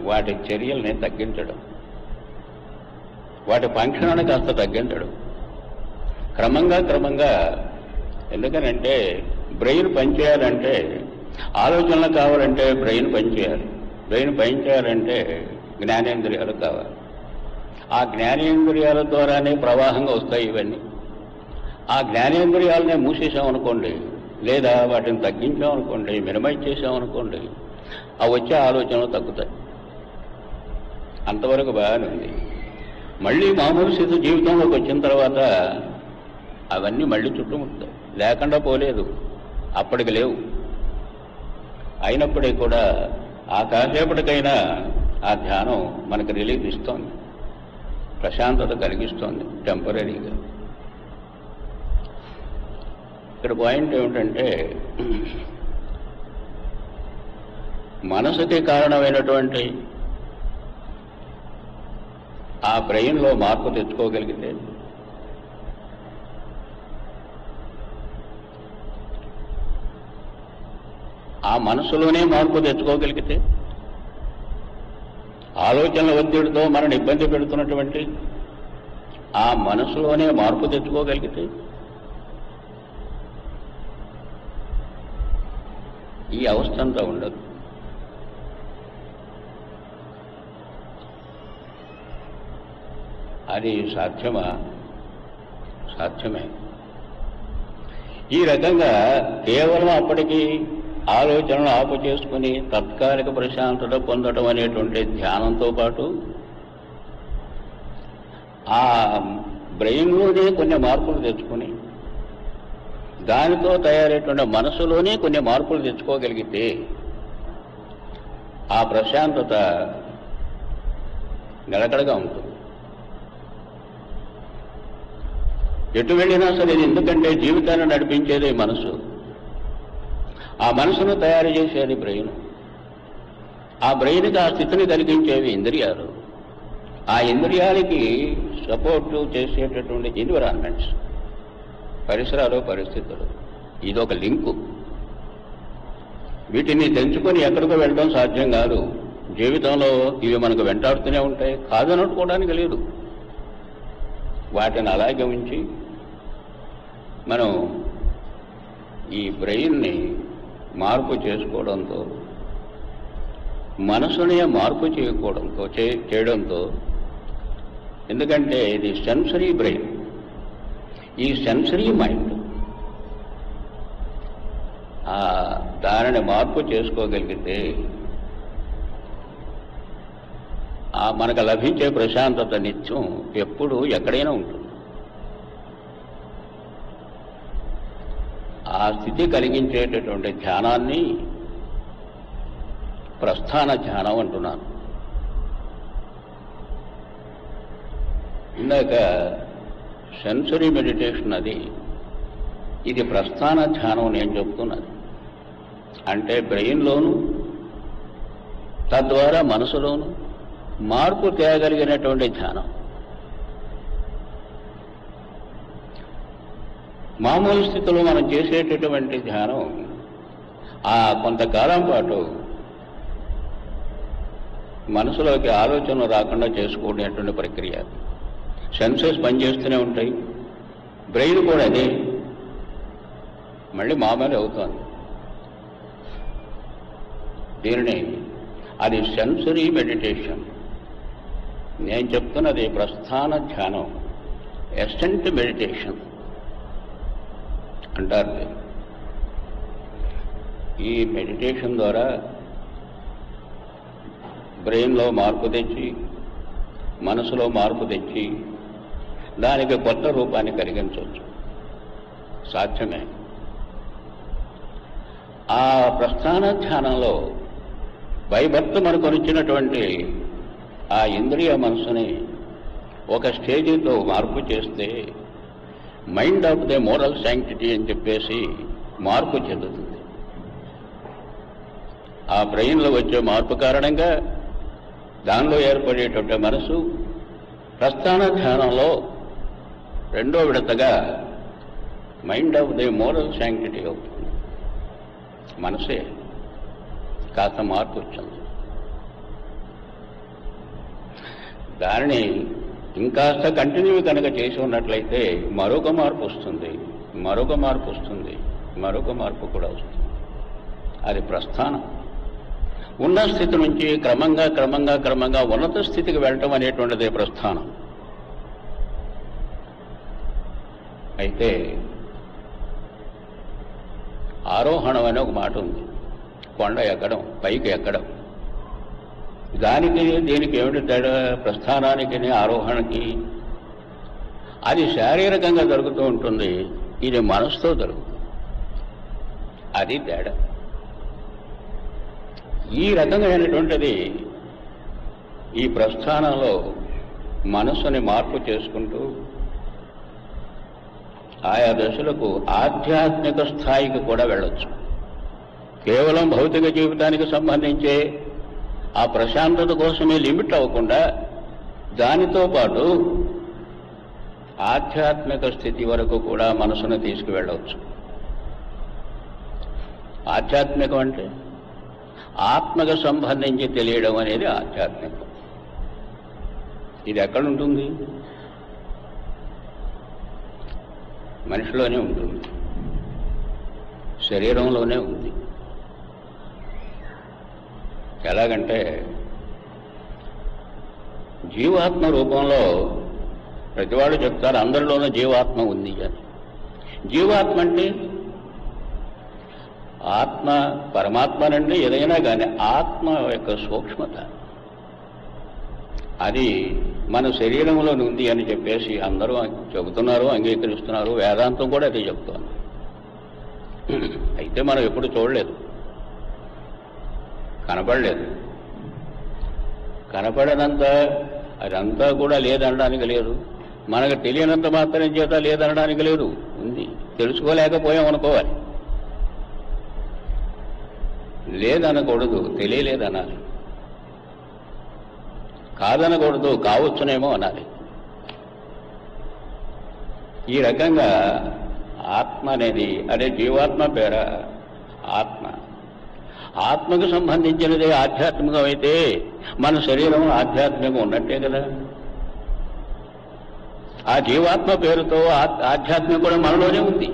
వాటి చర్యల్ని తగ్గించడం, వాటి ఫంక్షన్ని కాస్త తగ్గించడం క్రమంగా. ఎందుకనంటే బ్రెయిన్ పనిచేయాలంటే, ఆలోచనలు కావాలంటే బ్రెయిన్ పనిచేయాలి. బ్రెయిన్ పనిచేయాలంటే జ్ఞానేంద్రియాలు కావాలి. ఆ జ్ఞానేంద్రియాల ద్వారానే ప్రవాహంగా వస్తాయి ఇవన్నీ. ఆ జ్ఞానేంద్రియాలనే మూసేసామనుకోండి, లేదా వాటిని తగ్గించామనుకోండి, మినిమైజ్ చేసామనుకోండి, ఆ వచ్చే ఆలోచనలు తగ్గుతాయి. అంతవరకు బాగానే ఉంది. మళ్ళీ మామూలు స్థితి జీవితంలోకి వచ్చిన తర్వాత అవన్నీ మళ్ళీ చుట్టుముట్టాయి. లేకుండా పోలేదు, అప్పటికి లేవు. అయినప్పటికీ కూడా ఆ కాసేపటికైనా ఆ ధ్యానం మనకు రిలీఫ్ ఇస్తోంది, ప్రశాంతత కలిగిస్తోంది టెంపరీగా. ఇక్కడ పాయింట్ ఏమిటంటే, మనసుకి కారణమైనటువంటి ఆ బ్రెయిన్లో మార్పు తెచ్చుకోగలిగితే, ఆ మనసులోనే మార్పు తెచ్చుకోగలిగితే, ఆలోచనల ఒత్తిడితో మనని ఇబ్బంది పెడుతున్నటువంటి ఆ మనసులోనే మార్పు తెచ్చుకోగలిగితే, ఈ అవస్థ అంతా ఉండదు. అది సాధ్యమా? సాధ్యమే. ఈ రకంగా కేవలం అప్పటికి ఆలోచనలు ఆపు చేసుకుని తాత్కాలిక ప్రశాంతత పొందడం అనేటువంటి ధ్యానంతో పాటు ఆ బ్రెయిన్లోనే కొన్ని మార్పులు తెచ్చుకుని దానితో తయారైన మనసులోనే కొన్ని మార్పులు తెచ్చుకోగలిగితే ఆ ప్రశాంతత నిలకడగా ఉంటుంది. ఎటు వెళ్ళినా సరే, ఎందుకంటే జీవితాన్ని నడిపించేది మనసు, ఆ మనసును తయారు చేసేది బ్రెయిన్, ఆ బ్రెయిన్కి ఆ స్థితిని కలిగించేవి ఇంద్రియాలు, ఆ ఇంద్రియాలకి సపోర్టు చేసేటటువంటి ఎన్విరాన్మెంట్స్, పరిసరాలు, పరిస్థితులు. ఇదొక లింకు. వీటిని తెంచుకొని ఎక్కడికో వెళ్ళడం సాధ్యం కాదు. జీవితంలో ఇవి మనకు వెంటాడుతూనే ఉంటాయి, కాదనుకోవడానికి లేదు. వాటిని అలాగే ఉంచి మనం ఈ బ్రెయిన్ని మార్పు చేసుకోవడంతో, మనసునే మార్పు చేయడంతో, ఎందుకంటే ఇది సెన్సరీ బ్రెయిన్, ఈ సెన్సరీ మైండ్ దానిని మార్పు చేసుకోగలిగితే మనకు లభించే ప్రశాంతత నిత్యం ఎప్పుడు ఎక్కడైనా ఉంటుంది. ఆ స్థితి కలిగించేటటువంటి ధ్యానాన్ని ప్రస్థాన ధ్యానం అంటున్నాను. ఇందాక సెన్సరీ మెడిటేషన్ అది, ఇది ప్రస్థాన ధ్యానం నేను చెప్తున్నది. అంటే బ్రెయిన్లోను తద్వారా మనసులోను మార్పు తేగలిగినటువంటి ధ్యానం. మామూలు స్థితిలో మనం చేసేటటువంటి ధ్యానం కొంతకాలం పాటు మనసులోకి ఆలోచనలు రాకుండా చేసుకునేటువంటి ప్రక్రియ. సెన్సెస్ పనిచేస్తూనే ఉంటాయి, బ్రెయిన్ కూడా అదే మళ్ళీ మామూలు అవుతుంది. దీనిని అది సెన్సరీ మెడిటేషన్. నేను చెప్తున్నది ప్రస్థాన ధ్యానం, ఎస్టెంట్ మెడిటేషన్ అంటారు. ఈ మెడిటేషన్ ద్వారా బ్రెయిన్లో మార్పు తెచ్చి, మనసులో మార్పు తెచ్చి, దానికి కొత్త రూపాన్ని కలిగించవచ్చు, సాధ్యమే. ఆ ప్రస్థాన ధ్యానంలో బైబర్త్ మనకు వచ్చినటువంటి ఆ ఇంద్రియ మనసుని ఒక స్టేజితో మార్పు చేస్తే mind of the moral sanctity అని చెప్పేసి మార్పు చెందుతుంది. ఆ బ్రెయిన్లో వచ్చే మార్పు కారణంగా దానిలో ఏర్పడేటువంటి మనసు ప్రస్థాన ధ్యానంలో రెండో విడతగా mind of the moral sanctity అవుతుంది. మనసే కాస్త మార్పు వచ్చింది. దానిని ఇంకాస్త కంటిన్యూ కనుక చేసి ఉన్నట్లయితే మరొక మార్పు వస్తుంది, మరొక మార్పు వస్తుంది, మరొక మార్పు కూడా వస్తుంది. అది ప్రస్థానం. ఉన్న స్థితి నుంచి క్రమంగా క్రమంగా క్రమంగా ఉన్నత స్థితికి వెళ్ళటం అనేటువంటిదే ప్రస్థానం. అయితే ఆరోహణం అనే ఒక మాట ఉంది. కొండ ఎక్కడం, పైకి ఎక్కడం. దానికి దీనికి ఏమిటి తేడా? ప్రస్థానానికి ఆరోహణకి అది శారీరకంగా జరుగుతూ ఉంటుంది, ఇది మనసుతో జరుగుతుంది. అది తేడా. ఈ రకమైనటువంటిది ఈ ప్రస్థానంలో మనసుని మార్పు చేసుకుంటూ ఆయా దశలకు ఆధ్యాత్మిక స్థాయికి కూడా వెళ్ళొచ్చు. కేవలం భౌతిక జీవితానికి సంబంధించే ఆ ప్రశాంతత కోసమే లిమిట్ అవ్వకుండా దానితో పాటు ఆధ్యాత్మిక స్థితి వరకు కూడా మనసును తీసుకువెళ్ళవచ్చు. ఆధ్యాత్మికం అంటే ఆత్మకు సంబంధించి తెలియడం అనేది ఆధ్యాత్మికం. ఇది ఎక్కడుంటుంది? మనిషిలోనే ఉంటుంది, శరీరంలోనే ఉంది. ఎలాగంటే జీవాత్మ రూపంలో ప్రతివాడు చెప్తారు అందరిలోనూ జీవాత్మ ఉంది అని. జీవాత్మ అంటే ఆత్మ పరమాత్మ నుండి ఏదైనా కానీ ఆత్మ యొక్క సూక్ష్మత అది మన శరీరంలో ఉంది అని చెప్పేసి అందరూ చెబుతున్నారు, అంగీకరిస్తున్నారు. వేదాంతం కూడా అదే చెబుతోంది. అయితే మనం ఎప్పుడు చూడలేదు, కనపడలేదు. కనపడనంత అదంతా కూడా లేదనడానికి లేదు, మనకు తెలియనంత మాత్రం చేత లేదనడానికి లేదు. ఉంది, తెలుసుకోలేకపోయాం అనుకోవాలి. లేదనకూడదు, తెలియలేదనాలి. కాదనకూడదు, కావచ్చునేమో అనాలి. ఈ రకంగా ఆత్మ అనేది అదే జీవాత్మ పేర ఆత్మ. ఆత్మకు సంబంధించినదే ఆధ్యాత్మికం అయితే మన శరీరం ఆధ్యాత్మికం ఉన్నట్టే కదా. ఆ జీవాత్మ పేరుతో ఆధ్యాత్మికం కూడా మనలోనే ఉంది.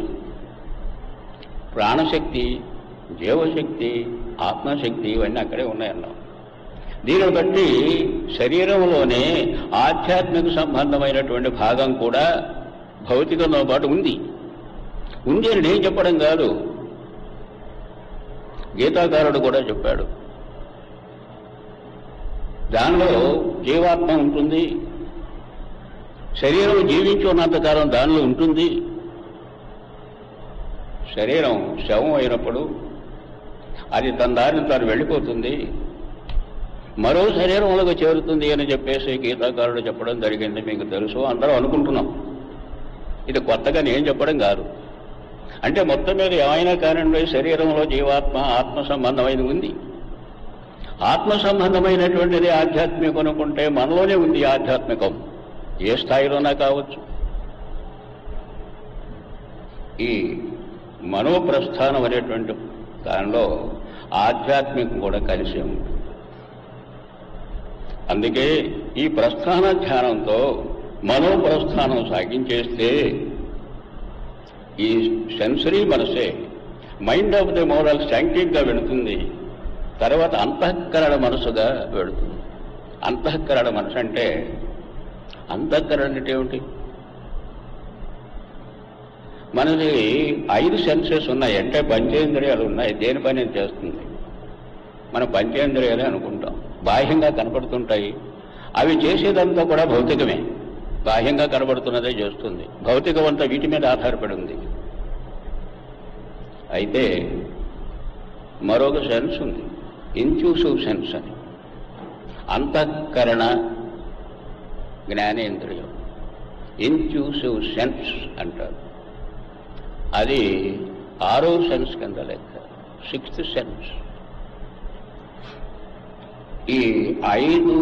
ప్రాణశక్తి, జీవశక్తి, ఆత్మశక్తి ఇవన్నీ అక్కడే ఉన్నాయన్నాం. దీనిని బట్టి శరీరంలోనే ఆధ్యాత్మిక సంబంధమైనటువంటి భాగం కూడా భౌతికంతో పాటు ఉంది. ఉంది అని నేను చెప్పడం కాదు, గీతాకారుడు కూడా చెప్పాడు. దానిలో జీవాత్మ ఉంటుంది, శరీరం జీవించి ఉన్నంతకాలం దానిలో ఉంటుంది. శరీరం శవం అయినప్పుడు అది తన దారిని తాను వెళ్ళిపోతుంది, మరో శరీరంలోకి చేరుతుంది అని చెప్పేసి గీతాకారుడు చెప్పడం జరిగింది. మీకు తెలుసు, అందరూ అనుకుంటున్నాం. ఇది కొత్తగా నేను చెప్పడం కాదు. అంటే మొత్తం మీద ఏమైనా కానివ్వండి, శరీరంలో జీవాత్మ ఆత్మ సంబంధమైనది ఉంది. ఆత్మ సంబంధమైనటువంటిది ఆధ్యాత్మికం అనుకుంటే మనలోనే ఉంది ఆధ్యాత్మికం, ఏ స్థాయిలోనా కావచ్చు. ఈ మనోప్రస్థానం అనేటువంటి దానిలో ఆధ్యాత్మికం కూడా కలిసి ఉంటుంది. అందుకే ఈ ప్రస్థాన ధ్యానంతో మనోప్రస్థానం సాగించేస్తే ఈ సెన్సరీ మనసే మైండ్ ఆఫ్ ది మోరల్ శాంక్టివ్గా వెళుతుంది. తర్వాత అంతఃకరణ మనసుగా వెళుతుంది. అంతఃకరణ మనసు అంటే అంతఃకరణ అంటే ఏమిటి? మనకి 5 సెన్సెస్ ఉన్నాయి, అంటే పంచేంద్రియాలు ఉన్నాయి. దేని పని అది చేస్తుంది? మనం పంచేంద్రియాలే అనుకుంటాం, బాహ్యంగా కనపడుతుంటాయి. అవి చేసేదంతా కూడా భౌతికమే, బాహ్యంగా కనబడుతున్నదే చేస్తుంది. భౌతికం అంతా వీటి మీద ఆధారపడి ఉంది. అయితే మరొక సెన్స్ ఉంది, ఇంట్యూసివ్ సెన్స్ అని. అంతఃకరణ జ్ఞానేంద్రియం, ఇంట్యూసివ్ సెన్స్ అంటారు. అది 6వ సెన్స్ కింద లెక్క, 6th సెన్స్. ఈ 5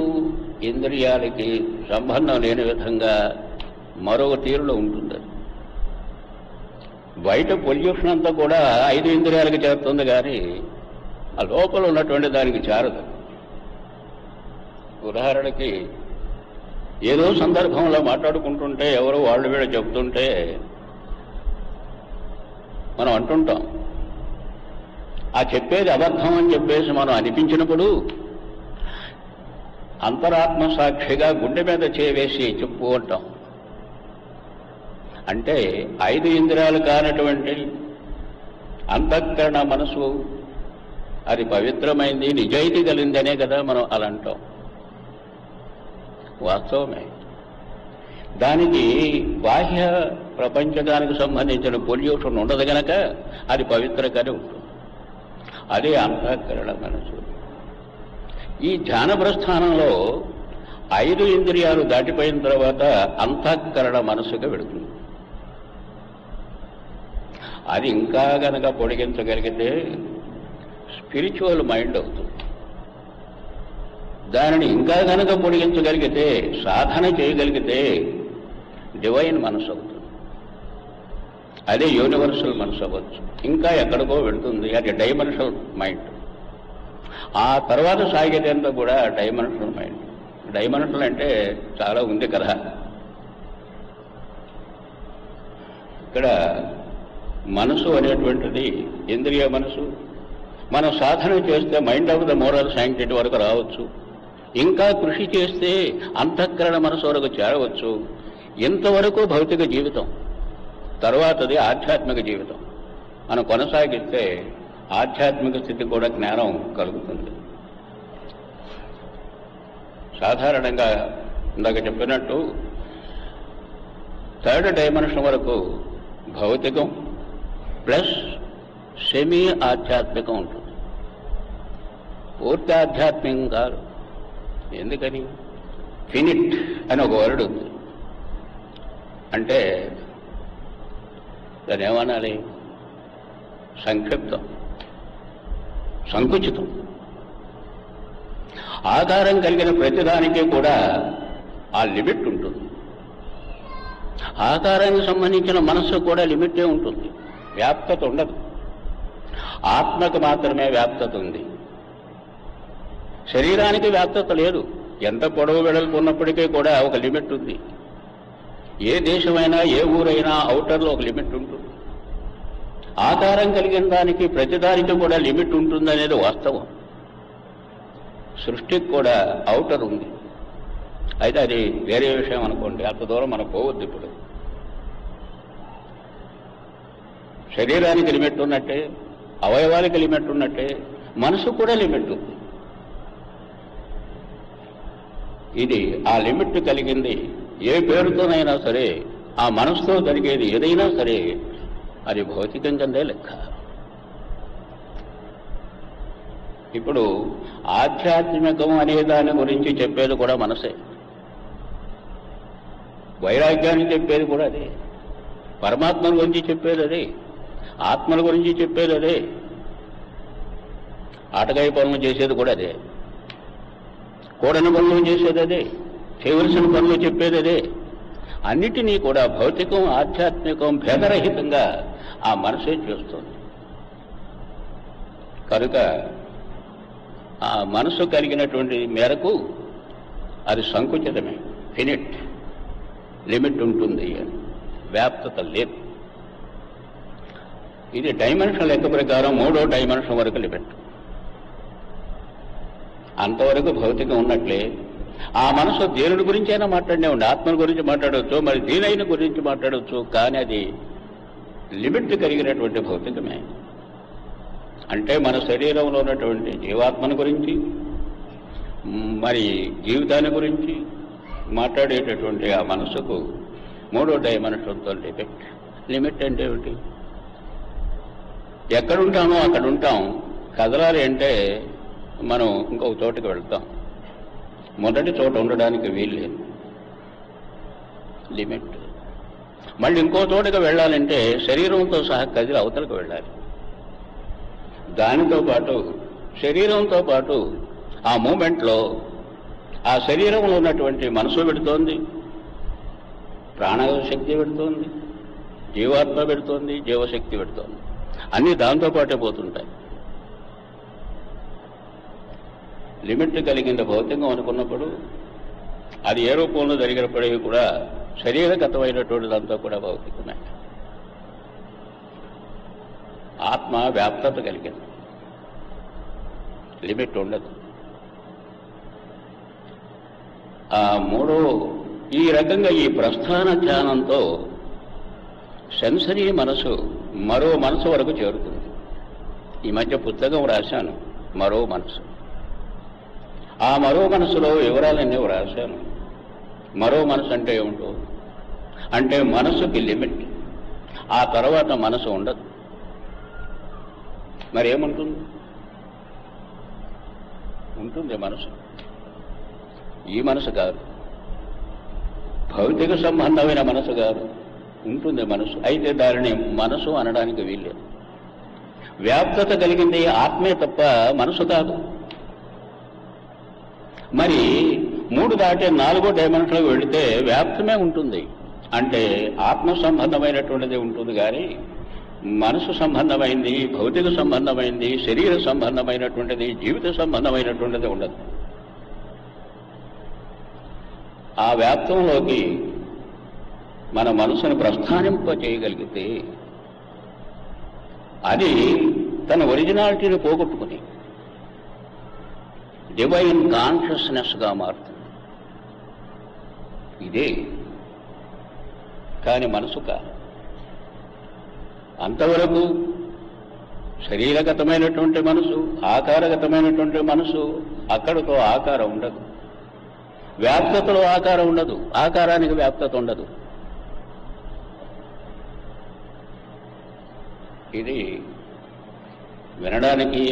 ఇంద్రియాలకి సంబంధం లేని విధంగా మరొక తీరులో ఉంటుంది. బయట పొల్యూషన్ అంతా కూడా 5 ఇంద్రియాలకి చేరుతుంది, కానీ ఆ లోపల ఉన్నటువంటి దానికి చేరదు. ఉదాహరణకి ఏదో సందర్భంలో మాట్లాడుకుంటుంటే ఎవరో వాళ్ళు వీళ్ళు చెబుతుంటే మనం అంటుంటాం, ఆ చెప్పేది అబద్ధం అని చెప్పేసి మనం అనిపించినప్పుడు అంతరాత్మ సాక్షిగా గుండె మీద చేవేసి చెప్పు అంటాం. అంటే 5 ఇంద్రియాలు కానటువంటి అంతఃకరణ మనసు అది పవిత్రమైంది, నిజాయితీ కలిగిందనే కదా మనం అలా అంటాం. వాస్తవమే. దానికి బాహ్య ప్రపంచకానికి సంబంధించిన పొల్యూషన్ ఉండదు గనక అది పవిత్రంగానే ఉంటుంది. అదే అంతఃకరణ మనసు. ఈ ధ్యాన ప్రస్థానంలో 5 ఇంద్రియాలు దాటిపోయిన తర్వాత అంతఃకరణ మనసుగా వెళుతుంది. అది ఇంకా గనక పొడిగించగలిగితే స్పిరిచువల్ మైండ్ అవుతుంది. దానిని ఇంకా గనక పొడిగించగలిగితే, సాధన చేయగలిగితే డివైన్ మనసు అవుతుంది. అదే యూనివర్సల్ మనసు అవ్వచ్చు. ఇంకా ఎక్కడికో వెళుతుంది, అది డైమెన్షనల్ మైండ్. ఆ తర్వాత సాగేదంతా కూడా డైమెన్షనల్ మైండ్. డైమెన్షనల్ అంటే చాలా ఉంది కదా. ఇక్కడ మనసు అనేటువంటిది ఇంద్రియ మనసు. మనం సాధన చేస్తే mind of the moral sanctity వరకు రావచ్చు. ఇంకా కృషి చేస్తే అంతఃకరణ మనసు వరకు చేరవచ్చు. ఇంతవరకు భౌతిక జీవితం, తర్వాతది ఆధ్యాత్మిక జీవితం. మనం కొనసాగిస్తే ఆధ్యాత్మిక స్థితి కూడా జ్ఞానం కలుగుతుంది. సాధారణంగా ఇందాక చెప్పినట్టు థర్డ్ డైమెన్షన్ వరకు భౌతికం ప్లస్ సెమీ ఆధ్యాత్మికం ఉంటుంది. పూర్తి ఆధ్యాత్మికం కాదు. ఎందుకని? ఫినిట్ అని ఒక వర్డ్ ఉంది. అంటే దాన్ని ఏమనాలి? సంక్షిప్తం, సంకుచితం. ఆకారం కలిగిన ప్రతిదానికి కూడా ఆ లిమిట్ ఉంటుంది. ఆకారానికి సంబంధించిన మనస్సు కూడా లిమిటే ఉంటుంది, వ్యాప్తత ఉండదు. ఆత్మకు మాత్రమే వ్యాప్తత ఉంది. శరీరానికి వ్యాప్తత లేదు. ఎంత పొడవు వెడల్పు ఉన్నప్పటికీ కూడా ఒక లిమిట్ ఉంది. ఏ దేశమైనా ఏ ఊరైనా ఔటర్లో ఒక లిమిట్ ఉంటుంది. ఆకారం కలిగిన దానికి ప్రతిదానికి కూడా లిమిట్ ఉంటుందనేది వాస్తవం. సృష్టికి కూడా ఔటర్ ఉంది. అయితే అది వేరే విషయం అనుకోండి, అంత దూరం మనం పోవద్దు. ఇప్పుడు శరీరానికి లిమిట్ ఉన్నట్టే, అవయవానికి లిమిట్ ఉన్నట్టే మనసు కూడా లిమిట్ ఉంది. ఇది ఆ లిమిట్ కలిగింది. ఏ పేరుతోనైనా సరే ఆ మనసుతో జరిగేది ఏదైనా సరే అది భౌతికం కిందే లెక్క. ఇప్పుడు ఆధ్యాత్మికం అనే దాని గురించి చెప్పేది కూడా మనసే. వైరాగ్యాన్ని చెప్పేది కూడా అదే. పరమాత్మ గురించి చెప్పేది అదే. ఆత్మల గురించి చెప్పేది అదే. ఆటగాయ పనులు చేసేది కూడా అదే. కూడని పనులు చేసేది అదే. చేయవలసిన పనులు చెప్పేది అదే. అన్నిటినీ కూడా భౌతికం ఆధ్యాత్మికం భేదరహితంగా ఆ మనసే చేస్తుంది. కనుక ఆ మనసు కలిగినటువంటి మేరకు అది సంకుచితమే, ఫినిట్, లిమిట్ ఉంటుంది అని, వ్యాప్తత లేదు. ఇది డైమెన్షన్ లెక్క ప్రకారం 3వ డైమెన్షన్ వరకు లిమిట్. అంతవరకు భౌతికం ఉన్నట్లే. ఆ మనసు దేవుడి గురించి అయినా మాట్లాడినే ఉండి, ఆత్మల గురించి మాట్లాడవచ్చు, మరి దేనైనా గురించి మాట్లాడవచ్చు. కానీ అది లిమిట్ కలిగినటువంటి భౌతికమే. అంటే మన శరీరంలో ఉన్నటువంటి జీవాత్మను గురించి, మరి జీవితాన్ని గురించి మాట్లాడేటటువంటి ఆ మనసుకు 3వ డైమెన్షన్తో లిమిట్. లిమిట్ అంటే ఏమిటి? ఎక్కడుంటామో అక్కడ ఉంటాం. కదలాలి అంటే మనం ఇంకొక చోటుకి వెళ్తాం. మొదటి చోట ఉండడానికి వీల్లేదు, లిమిట్. మళ్ళీ ఇంకో చోటుకి వెళ్ళాలంటే శరీరంతో సహా కదిలి అవతలకు వెళ్ళాలి. దానితో పాటు శరీరంతో పాటు ఆ మూమెంట్లో ఆ శరీరంలో ఉన్నటువంటి మనసు పెడుతోంది, ప్రాణశక్తి పెడుతోంది, జీవాత్మ పెడుతోంది, జీవశక్తి పెడుతోంది. అన్నీ దాంతో పాటే పోతుంటాయి. లిమిట్ కలిగిన భౌతికం అనుకున్నప్పుడు అది ఏ రూపంలో జరిగినప్పటికీ కూడా శరీరగతమైనటువంటిదంతా కూడా భౌతికమే. ఆత్మ వ్యాప్తత కలిగింది, లిమిట్ ఉండదు. ఈ రకంగా ఈ ప్రస్థాన ధ్యానంతో సెన్సరీ మనసు మరో మనసు వరకు చేరుతుంది. ఈ మధ్య పుస్తకం రాశాను, మరో మనసు. ఆ మరో మనసులో వివరాలన్నీ రాశాను. మరో మనసు అంటే ఏమిటో అంటే మనసుకి లిమిట్, ఆ తర్వాత మనసు ఉండదు. మరేముంటుంది? ఉంటుంది మనసు. ఈ మనసు కాదు, భౌతిక సంబంధమైన మనసు కాదు, ఉంటుంది మనసు. అయితే దానిని మనసు అనడానికి వీల్లేదు. వ్యాప్తత కలిగింది ఆత్మే తప్ప మనసు కాదు. మరి 3 దాటే 4వ డైమెన్షన్లోకి వెళితే వ్యాప్తమే ఉంటుంది. అంటే ఆత్మ సంబంధమైనటువంటిది ఉంటుంది, కానీ మనసు సంబంధమైంది, భౌతిక సంబంధమైంది, శరీర సంబంధమైనటువంటిది, జీవిత సంబంధమైనటువంటిది ఉండదు. ఆ వ్యాప్తంలోకి మన మనసును ప్రస్థానింప చేయగలిగితే అది తన ఒరిజినాలిటీని పోగొట్టుకుని డివైన్ కాన్షియస్నెస్గా మారుతుంది. ఇదే కానీ మనసు కాదు. అంతవరకు శరీరగతమైనటువంటి మనసు, ఆకారగతమైనటువంటి మనసు, అక్కడితో ఆకారం ఉండదు. వ్యాప్తతలో ఆకారం ఉండదు, ఆకారానికి వ్యాప్తత ఉండదు. ఇది వినడానికి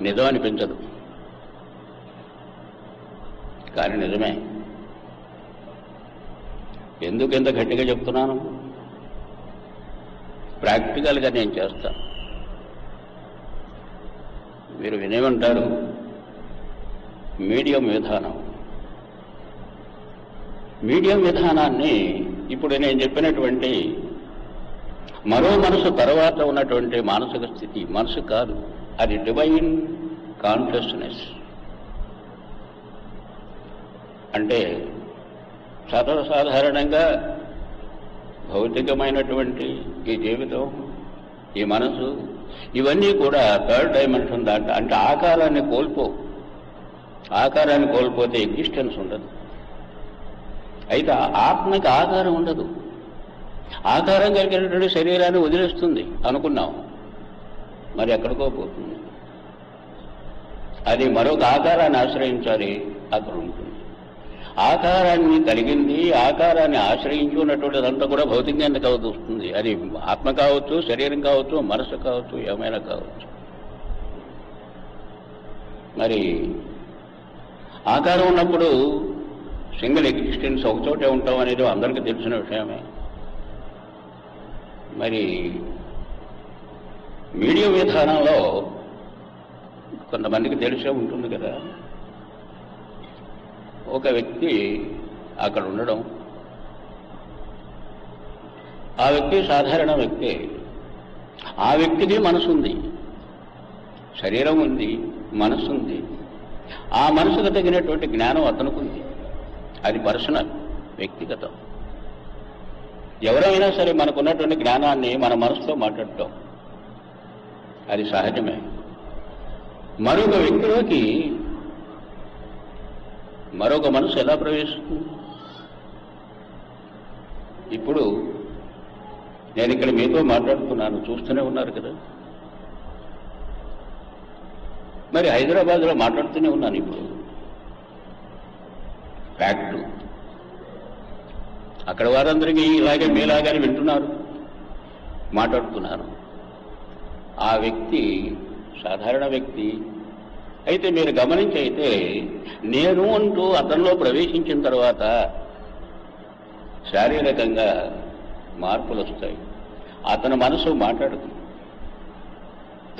నిజం అనిపించదు, కానీ నిజమే. ఎందుకు ఇంత గట్టిగా చెప్తున్నాను? ప్రాక్టికల్గా నేను చేస్తాను. మీరు వినేమంటారు మీడియం విధానం. మీడియం విధానాన్ని ఇప్పుడు నేను చెప్పినటువంటి మరో మనసు తర్వాత ఉన్నటువంటి మానసిక స్థితి, మనసు కాదు, అది డివైన్ కాన్షియస్నెస్. అంటే సర్వసాధారణంగా భౌతికమైనటువంటి ఈ జీవితం, ఈ మనసు, ఇవన్నీ కూడా థర్డ్ డైమెన్షన్ దాంట్లో. అంటే ఆకారాన్ని కోల్పోతే ఎగ్జిస్టెన్స్ ఉండదు. అయితే ఆత్మకి ఆకారం ఉండదు. ఆకారం కలిగినటువంటి శరీరాన్ని వదిలేస్తుంది అనుకున్నాం, మరి ఎక్కడికో పోతుంది. అది మరొక ఆకారాన్ని ఆశ్రయించాలి, అక్కడ ఉంటుంది. ఆకారాన్ని కలిగింది, ఆకారాన్ని ఆశ్రయించి ఉన్నటువంటిదంతా కూడా భౌతికంగా వస్తుంది. అది ఆత్మ కావచ్చు, శరీరం కావచ్చు, మనసు కావచ్చు, ఏమైనా కావచ్చు. మరి ఆకారం ఉన్నప్పుడు సింగిల్ ఎగ్జిస్టెన్స్ ఒకచోటే ఉంటాం అనేది అందరికీ తెలిసిన విషయమే. మరి మీడియం విధానంలో కొంతమందికి తెలిసే ఉంటుంది కదా, ఒక వ్యక్తి అక్కడ ఉండడం, ఆ వ్యక్తి సాధారణ వ్యక్తి, ఆ వ్యక్తికి మనసు ఉంది, శరీరం ఉంది, మనసు ఉంది. ఆ మనసుకు తగినటువంటి జ్ఞానం అతనికి ఉంది. అది పర్సనల్, వ్యక్తిగతం. ఎవరైనా సరే మనకున్నటువంటి జ్ఞానాన్ని మన మనసుతో మాట్లాడటం అది సహజమే. మరొక వ్యక్తిలోకి మరొక మనసు ఎలా ప్రవేశిస్తుంది? ఇప్పుడు నేను ఇక్కడ మీతో మాట్లాడుతున్నాను, చూస్తూనే ఉన్నారు కదా. మరి హైదరాబాద్లో మాట్లాడుతూనే ఉన్నాను. ఇప్పుడు ఫ్యాక్టు, అక్కడ వారందరికీ ఇలాగే మీలాగానే వింటున్నారు, మాట్లాడుతున్నారు. ఆ వ్యక్తి సాధారణ వ్యక్తి. అయితే మీరు గమనించి, అయితే నేను అంటూ అతనిలో ప్రవేశించిన తర్వాత శారీరకంగా మార్పులు వస్తాయి. అతని మనసు మాట్లాడుతుంది.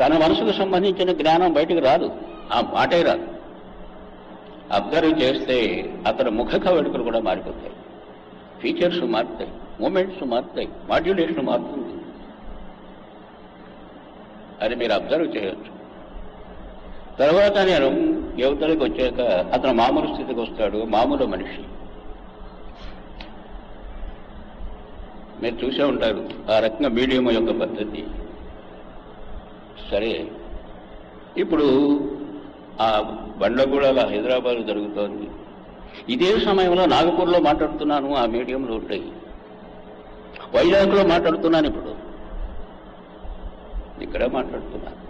తన మనసుకు సంబంధించిన జ్ఞానం బయటకు రాదు, ఆ మాటే రాదు. అబ్జర్వ్ చేస్తే అతని ముఖ కవళికలు కూడా మారిపోతాయి, ఫీచర్స్ మారుతాయి, మూమెంట్స్ మారుతాయి, మాడ్యులేషన్ మారుతుంది. అది మీరు అబ్జర్వ్ చేయొచ్చు. తర్వాత నేను యువతలకు వచ్చాక అతను మామూలు స్థితికి వస్తాడు, మామూలు మనిషి. మీరు చూసే ఉంటారు ఆ రకంగా మీడియం యొక్క పద్ధతి. సరే, ఇప్పుడు ఆ బండ్లగూడలో హైదరాబాద్ జరుగుతోంది. ఇదే సమయంలో నాగపూర్లో మాట్లాడుతున్నాను, ఆ మీడియంలో ఉంటాయి. వైజాగ్లో మాట్లాడుతున్నాను, ఇప్పుడు ఇక్కడ మాట్లాడుతున్నాను.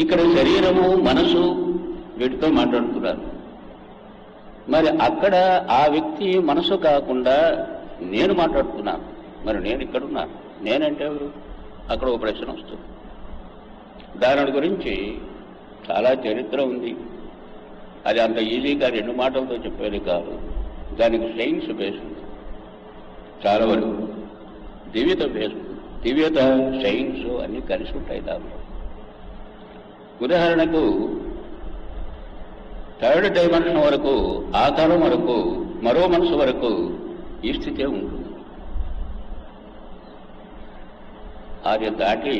ఇక్కడ శరీరము, మనసు, వీటితో మాట్లాడుతున్నారు. మరి అక్కడ ఆ వ్యక్తి మనసు కాకుండా నేను మాట్లాడుతున్నాను. మరి నేను ఇక్కడున్నాను, నేనంటే ఎవరు? అక్కడ ఒక ప్రశ్న వస్తుంది. దాని గురించి చాలా చరిత్ర ఉంది. అది అంత ఈజీగా 2 మాటలతో చెప్పేది కాదు. దానికి సైన్స్ బేస్ ఉంది, చాలా వరకు దివ్యత బేస్ ఉంది. దివ్యత, సైన్స్ అన్నీ కలిసి ఉంటాయి దాంట్లో. ఉదాహరణకు థర్డ్ డైమెన్షన్ వరకు, ఆకారం వరకు, మరో మనసు వరకు ఈ స్థితే ఉంటుంది. అది దాటి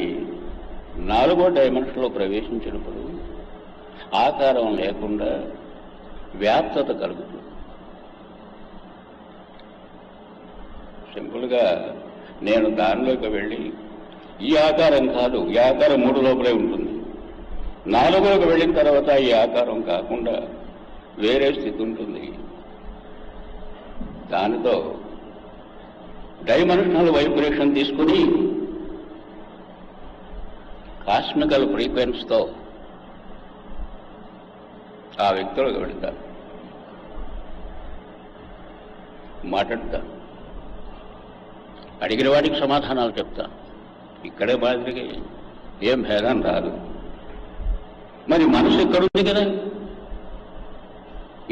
4వ డైమెన్షన్లో ప్రవేశించినప్పుడు ఆకారం లేకుండా వ్యాప్తత కలుగుతుంది. సింపుల్గా నేను దానిలోకి వెళ్ళి ఈ ఆకారం కాదు, ఈ ఆకారం 3 లోపలే ఉంటుంది. 4లోకి వెళ్ళిన తర్వాత ఈ ఆకారం కాకుండా వేరే స్థితి ఉంటుంది. దానితో డైమెన్షనల్ వైబ్రేషన్ తీసుకుని కాస్మికల్ ఫ్రీక్వెన్స్తో ఆ వ్యక్తులకు వెళతారు, మాట్లాడతాను, అడిగిన వాటికి సమాధానాలు చెప్తాను. ఇక్కడే మాదిరిగా ఏం భేదం రాదు. మరి మనసు ఇక్కడుంది కదా,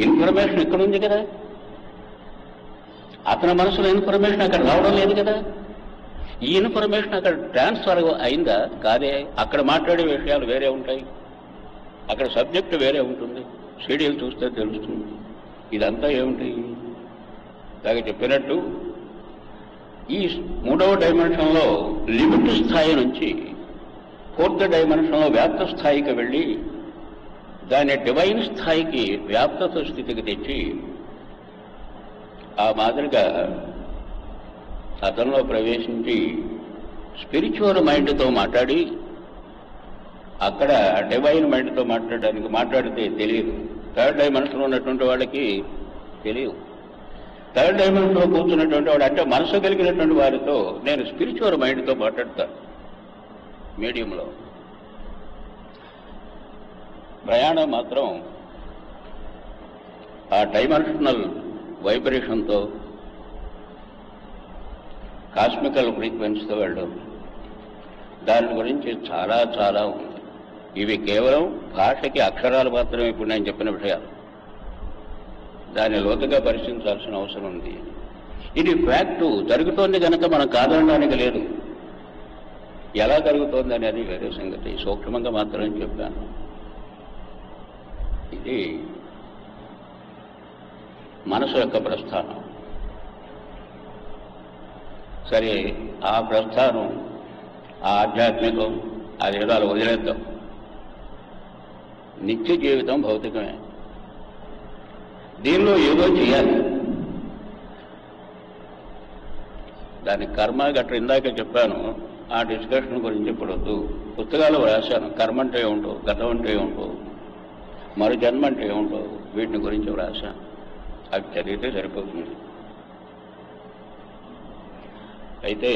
ఇన్ఫర్మేషన్ ఇక్కడుంది కదా, అతని మనసులో ఇన్ఫర్మేషన్ అక్కడ రావడం లేదు కదా. ఈ ఇన్ఫర్మేషన్ అక్కడ ట్రాన్స్ఫర్ అయిందా? కాదే. అక్కడ మాట్లాడే విషయాలు వేరే ఉంటాయి, అక్కడ సబ్జెక్టు వేరే ఉంటుంది. సీడీలు చూస్తే తెలుస్తుంది. ఇదంతా ఏమిటి? దాకా చెప్పినట్టు ఈ 3వ డైమెన్షన్లో లిమిట్ స్థాయి నుంచి 4th డైమెన్షన్లో వ్యాప్త స్థాయికి వెళ్ళి దాని డివైన్ స్థాయికి వ్యాప్తత స్థితికి తెచ్చి ఆ మాదిరిగా అతనిలో ప్రవేశించి స్పిరిచువల్ మైండ్తో మాట్లాడి అక్కడ డివైన్ మైండ్తో మాట్లాడితే తెలియదు. 3rd డైమెన్షన్లో ఉన్నటువంటి వాళ్ళకి తెలియదు. 3rd డైమెన్షన్లో కూర్చున్నటువంటి వాడు అంటే మనసు కలిగినటువంటి వారితో నేను స్పిరిచువల్ మైండ్తో మాట్లాడతాను. మీడియంలో ప్రయాణం మాత్రం ఆ డైమెన్షనల్ వైబ్రేషన్తో కాస్మికల్ ఫ్రీక్వెన్సీతో వెళ్ళడం. దాని గురించి చాలా చాలా ఉంది. ఇవి కేవలం భాషకి అక్షరాలు మాత్రమే ఇప్పుడు నేను చెప్పిన విషయాలు. దాన్ని లోతుగా పరిశీలించాల్సిన అవసరం ఉంది. ఇది ఫ్యాక్టు, జరుగుతోంది కనుక మనం కాదనడానికి లేదు. ఎలా జరుగుతోంది అనేది వేరే సంగతి. సూక్ష్మంగా మాత్రమే చెప్పాను. ఇది మనసు యొక్క ప్రస్థానం. సరే, ఆ ప్రస్థానం, ఆ ఆధ్యాత్మికం, అదేదో అలా వదిలేద్దాం. నిత్య జీవితం భౌతికమే. దీనిలో ఏదో చేయాలి. దాని కర్మ గట్ర ఇందాక చెప్పాను. ఆ డిస్కషన్ గురించి ఇప్పుడు వద్దు. పుస్తకాలు వ్రాశాను. కర్మ అంటే ఏమిటో, గతం అంటే ఏమిటో, మరు జన్మ అంటే ఏమిటో, వీటిని గురించి వ్రాశాను. అవి చదివితే సరిపోతుంది. అయితే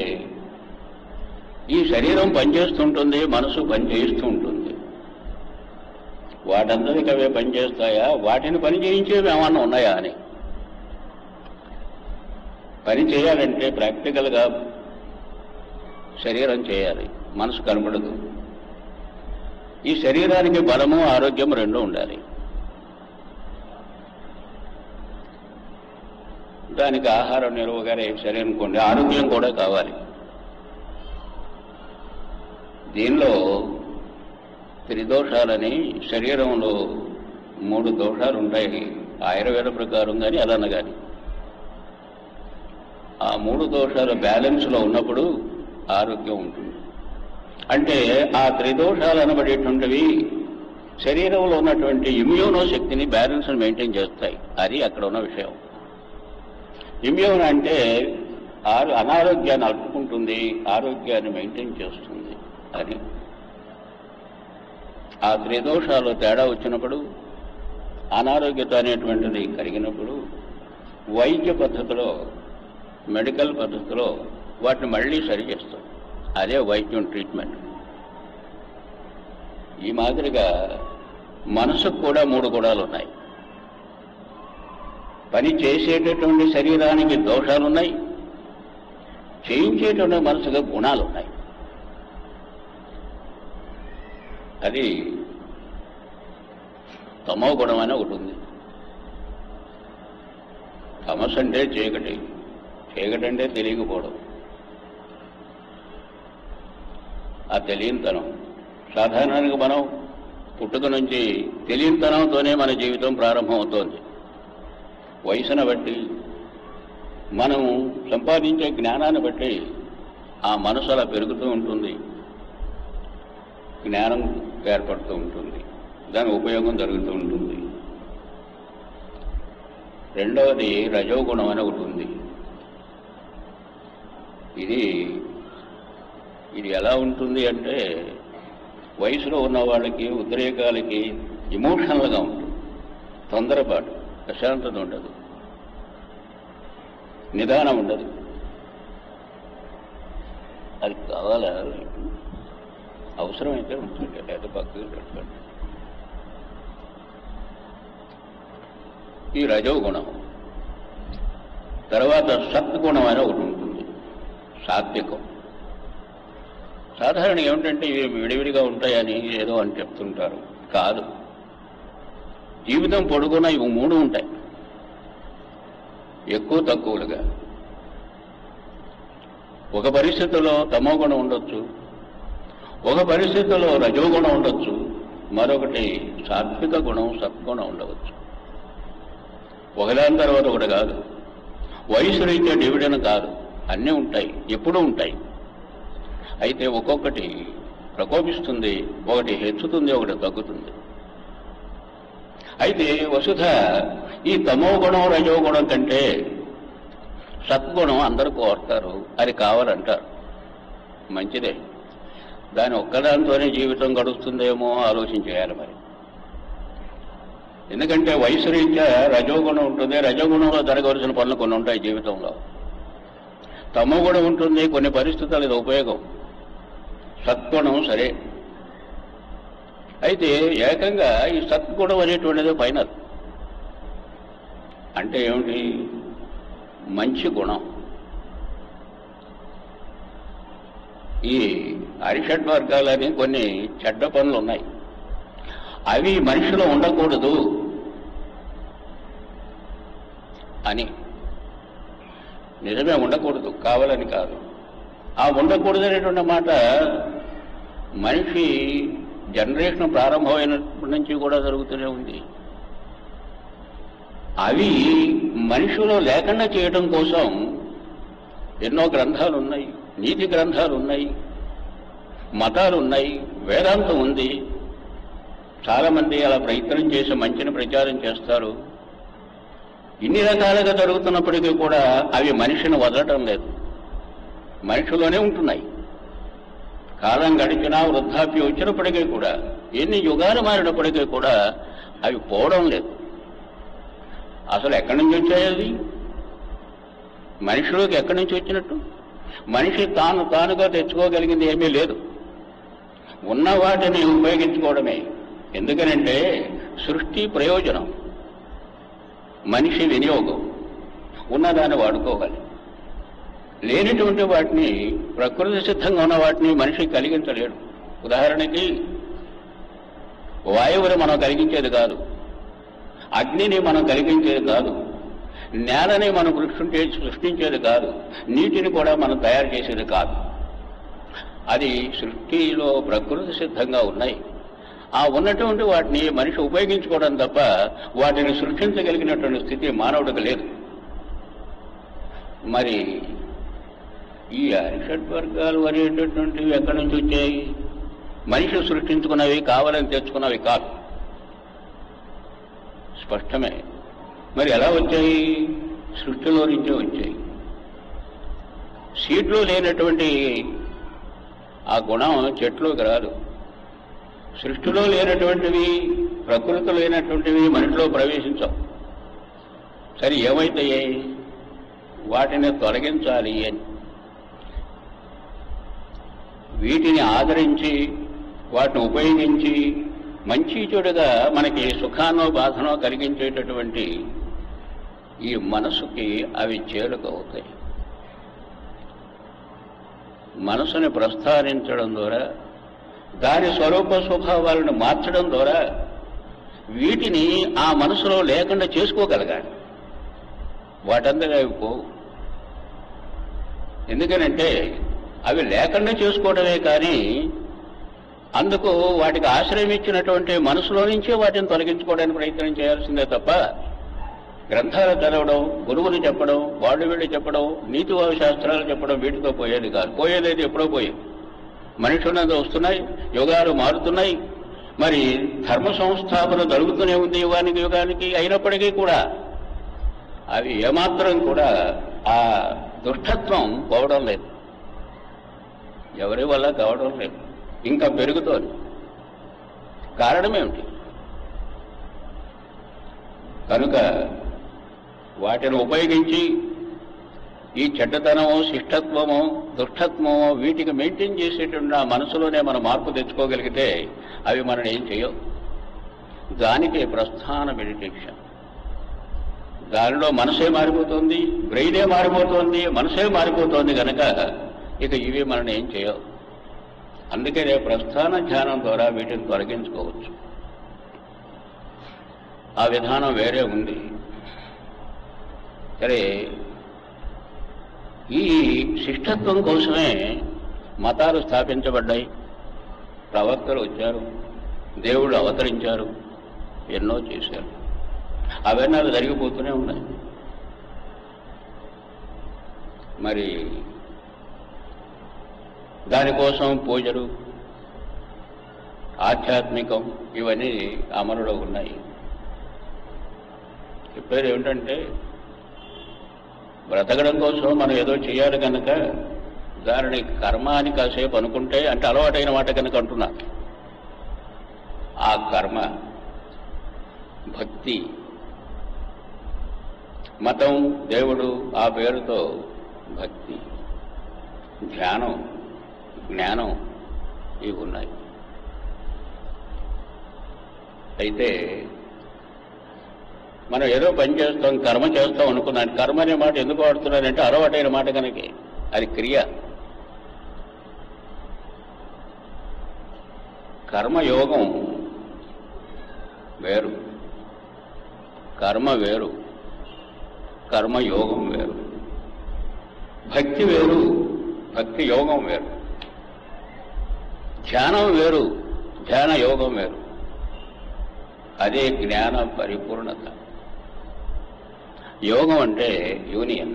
ఈ శరీరం పనిచేస్తుంటుంది, మనసు పనిచేస్తూ ఉంటుంది. వాటందరికీ అవే పనిచేస్తాయా? వాటిని పని చేయించేవి ఏమన్నా ఉన్నాయా అని. పని చేయాలంటే ప్రాక్టికల్గా శరీరం చేయాలి, మనసు కనపడదు. ఈ శరీరానికి బలము ఆరోగ్యం రెండూ ఉండాలి. దానికి ఆహారం నిలువగానే సరే అనుకోండి, ఆరోగ్యం కూడా కావాలి. దీనిలో త్రిదోషాలని, శరీరంలో 3 దోషాలు ఉంటాయి ఆయుర్వేద ప్రకారం కానీ అదన్న కానీ. ఆ 3 దోషాలు బ్యాలెన్స్లో ఉన్నప్పుడు ఆరోగ్యం ఉంటుంది. అంటే ఆ త్రిదోషాలు అనబడేటువంటివి శరీరంలో ఉన్నటువంటి ఇమ్యూనో శక్తిని, బ్యాలెన్స్ని మెయింటైన్ చేస్తాయి. అది అక్కడ ఉన్న విషయం. ఇమ్యూన్ అంటే అనారోగ్యాన్ని అడ్డుకుంటుంది, ఆరోగ్యాన్ని మెయింటైన్ చేస్తుంది అని. ఆ త్రిదోషాలు తేడా వచ్చినప్పుడు, అనారోగ్యత అనేటువంటిది కలిగినప్పుడు వైద్య పద్ధతిలో, మెడికల్ పద్ధతిలో వాటిని మళ్ళీ సరి చేస్తాం. అదే వైద్యం, ట్రీట్మెంట్. ఈ మాదిరిగా మనసుకు కూడా 3 గుణాలు ఉన్నాయి. పని చేసేటటువంటి శరీరానికి దోషాలున్నాయి, చేయించేటువంటి మనసుగా గుణాలు ఉన్నాయి. అది తమో గుణం అని ఒకటి ఉంది. తమస్సు అంటే చీకటి, చీకటి అంటే తెలియకపోవడం, ఆ తెలియనితనం. సాధారణంగా మనం పుట్టుక నుంచి తెలియనితనంతోనే మన జీవితం ప్రారంభం అవుతోంది. వయసును బట్టి, మనం సంపాదించే జ్ఞానాన్ని బట్టి ఆ మనసు అలా పెరుగుతూ ఉంటుంది, జ్ఞానం ఏర్పడుతూ ఉంటుంది, దాని ఉపయోగం జరుగుతూ ఉంటుంది. రెండవది రజోగుణం అని ఒకటి ఉంది. ఇది ఎలా ఉంటుంది అంటే వయసులో ఉన్న వాళ్ళకి, ఉద్రేకాలకి ఎమోషనల్గా ఉంటుంది. తొందరపాటు, ప్రశాంతత ఉండదు, నిదానం ఉండదు. అది కావాలా? అవసరమైతే ఉంటుంది, లేదా పక్కకి పెట్టుకోండి. ఈ రజోగుణం తర్వాత సత్గుణం అని ఒకటి ఉంటుంది, సాత్వికం. సాధారణ ఏమిటంటే ఇవి విడివిడిగా ఉంటాయని ఏదో అని చెప్తుంటారు. కాదు, జీవితం పొడుగున ఇవి మూడు ఉంటాయి, ఎక్కువ తక్కువలుగా. ఒక పరిస్థితిలో తమోగుణం ఉండొచ్చు, ఒక పరిస్థితిలో రజోగుణం ఉండొచ్చు, మరొకటి సాత్విక గుణం సత్గుణం ఉండవచ్చు. ఒకదాని తర్వాత ఒకటి కాదు, వయసు రీత్యా డివిడన్ కాదు, అన్నీ ఉంటాయి, ఎప్పుడూ ఉంటాయి. అయితే ఒక్కొక్కటి ప్రకోపిస్తుంది, ఒకటి హెచ్చుతుంది, ఒకటి తగ్గుతుంది. అయితే వసుధ ఈ తమోగుణం రజోగుణం కంటే సద్గుణం అందరూ కోరుతారు, అది కావాలంటారు. మంచిదే, దాని ఒక్కదాంతోనే జీవితం గడుస్తుందేమో ఆలోచించేయాలి మరి. ఎందుకంటే వయసు రీత్యా రజోగుణం ఉంటుంది, రజోగుణంలో జరగవలసిన పనులు కొన్ని ఉంటాయి జీవితంలో. తమోగుణం ఉంటుంది, కొన్ని పరిస్థితులు ఇది ఉపయోగం. సద్గుణం సరే. అయితే ఏకంగా ఈ సద్గుణం అనేటువంటిది ఫైనల్. అంటే ఏమిటి? మంచి గుణం. ఈ అరిషడ్ వర్గాలని కొన్ని చెడ్డ పనులు ఉన్నాయి, అవి మనిషిలో ఉండకూడదు అని. నిజమే, ఉండకూడదు, కావాలని కాదు. ఆ ఉండకూడదు అనేటువంటి మాట మనిషి జనరేషన్ ప్రారంభమైనప్పటి నుంచి కూడా జరుగుతూనే ఉంది. అవి మనిషిలో లేకుండా చేయడం కోసం ఎన్నో గ్రంథాలు ఉన్నాయి, నీతి గ్రంథాలు ఉన్నాయి, మతాలు ఉన్నాయి, వేదాంతం ఉంది. చాలామంది అలా ప్రయత్నం చేసి మంచిని ప్రచారం చేస్తారు. ఇన్ని రకాలుగా జరుగుతున్నప్పటికీ కూడా అవి మనిషిని వదలటం లేదు, మనిషిలోనే ఉంటున్నాయి. కాలం గడిచినా, వృద్ధాప్యం వచ్చినప్పటికీ కూడా, ఎన్ని యుగాలు మారినప్పటికీ కూడా అవి పోవడం లేదు. అసలు ఎక్కడి నుంచి వచ్చాయి? మనిషిలోకి ఎక్కడి నుంచి వచ్చినట్టు? మనిషి తానుగా తెచ్చుకోగలిగింది ఏమీ లేదు, ఉన్న వాటిని ఉపయోగించుకోవడమే. ఎందుకనంటే సృష్టి ప్రయోజనం, మనిషి వినియోగం. ఉన్నదాన్ని వాడుకోవాలి. లేనిటువంటి వాటిని, ప్రకృతి సిద్ధంగా ఉన్న వాటిని మనిషి కలిగించలేడు. ఉదాహరణకి వాయువుని మనం కలిగించేది కాదు, అగ్నిని మనం కలిగించేది కాదు, నేలని మనం సృష్టించేది కాదు, నీటిని కూడా మనం తయారు చేసేది కాదు. అది సృష్టిలో ప్రకృతి సిద్ధంగా ఉన్నాయి. ఆ ఉన్నటువంటి వాటిని మనిషి ఉపయోగించుకోవడం తప్ప వాటిని సృష్టించగలిగినటువంటి స్థితి మానవుడికి లేదు. మరి ఈ అరిషడ్ వర్గాలు అనేటటువంటివి ఎక్కడి నుంచి వచ్చాయి? మనిషి సృష్టించుకున్నవి, కావాలని తెచ్చుకున్నవి కాదు, స్పష్టమే. మరి ఎలా వచ్చాయి? సృష్టిలో నుంచే వచ్చాయి. సీడ్లో లేనటువంటి ఆ గుణం చెట్లోకి రాదు. సృష్టిలో లేనటువంటివి, ప్రకృతిలో లేనటువంటివి మనిషిలో ప్రవేశించవు. సరే, ఏమైతాయి? వాటిని తొలగించాలి అని, వీటిని ఆదరించి, వాటిని ఉపయోగించి మంచి చెడుగా మనకి సుఖానో బాధనో కలిగించేటటువంటి ఈ మనసుకి అవి చేరుకవుతాయి. మనసుని ప్రస్థానించడం ద్వారా, దాని స్వరూప స్వభావాలను మార్చడం ద్వారా వీటిని ఆ మనసులో లేకుండా చేసుకోగలగాలి. వాటంతగా అవి పోవు. ఎందుకనంటే అవి లేకుండా చేసుకోవడమే కానీ, అందుకు వాటికి ఆశ్రయం ఇచ్చినటువంటి మనసులో నుంచే వాటిని తొలగించుకోవడానికి ప్రయత్నం చేయాల్సిందే తప్ప గ్రంథాలు చదవడం, గురువులు చెప్పడం, వాళ్ళు వీళ్ళు చెప్పడం, నీతి శాస్త్రాలు చెప్పడం వీటితో పోయేది కాదు. పోయేదైతే ఎప్పుడో పోయేది. మనుషులంతా వస్తున్నాయి, యుగాలు మారుతున్నాయి. మరి ధర్మ సంస్థాపన జరుగుతూనే ఉంది యుగానికి యుగానికి. అయినప్పటికీ కూడా అవి ఏమాత్రం కూడా ఆ దుష్టత్వం పోవడం లేదు, ఎవరి వల్ల కావడం లేదు, ఇంకా పెరుగుతోంది. కారణమేమిటి? కనుక వాటిని ఉపయోగించి ఈ చెడ్డతనమో శిష్టత్వమో దుష్టత్వమో వీటికి మెయింటైన్ చేసేటువంటి ఆ మనసులోనే మనం మార్పు తెచ్చుకోగలిగితే అవి మనం ఏం చేయవు. దానికే ప్రస్థాన మెడిటేషన్. దానిలో మనసే మారిపోతుంది, బ్రెయినే మారిపోతుంది, మనసే మారిపోతుంది కనుక ఇక ఇవి మనం ఏం చేయవు. అందుకనే ప్రస్థాన ధ్యానం ద్వారా వీటిని తొలగించుకోవచ్చు. ఆ విధానం వేరే ఉంది. సరే, ఈ శిష్టత్వం కోసమే మతాలు స్థాపించబడ్డాయి, ప్రవక్తలు వచ్చారు, దేవుళ్ళు అవతరించారు, ఎన్నో చేశారు. అవన్నీ అవి జరిగిపోతూనే ఉన్నాయి. మరి దానికోసం పూజలు, ఆధ్యాత్మికం ఇవన్నీ అమలులో ఉన్నాయి. చెప్పేది ఏమిటంటే, బ్రతకడం కోసం మనం ఏదో చేయాలి కనుక దానిని కర్మ అని కాసేపు అనుకుంటే, అంటే అలవాటైన మాట కనుక అంటున్నా, ఆ కర్మ భక్తి, మతం, దేవుడు ఆ పేరుతో భక్తి, ధ్యానం, జ్ఞానం ఇవి ఉన్నాయి. అయితే మనం ఏదో పని చేస్తాం, కర్మ చేస్తాం అనుకున్నాను. కర్మ అనే మాట ఎందుకు వాడుతున్నానంటే అలవాటైన మాట కనుక అది క్రియ. కర్మయోగం వేరు, కర్మ వేరు, కర్మయోగం వేరు. భక్తి వేరు, భక్తి యోగం వేరు. ధ్యానం వేరు, ధ్యాన యోగం వేరు. అదే జ్ఞాన పరిపూర్ణత. యోగం అంటే యూనియన్.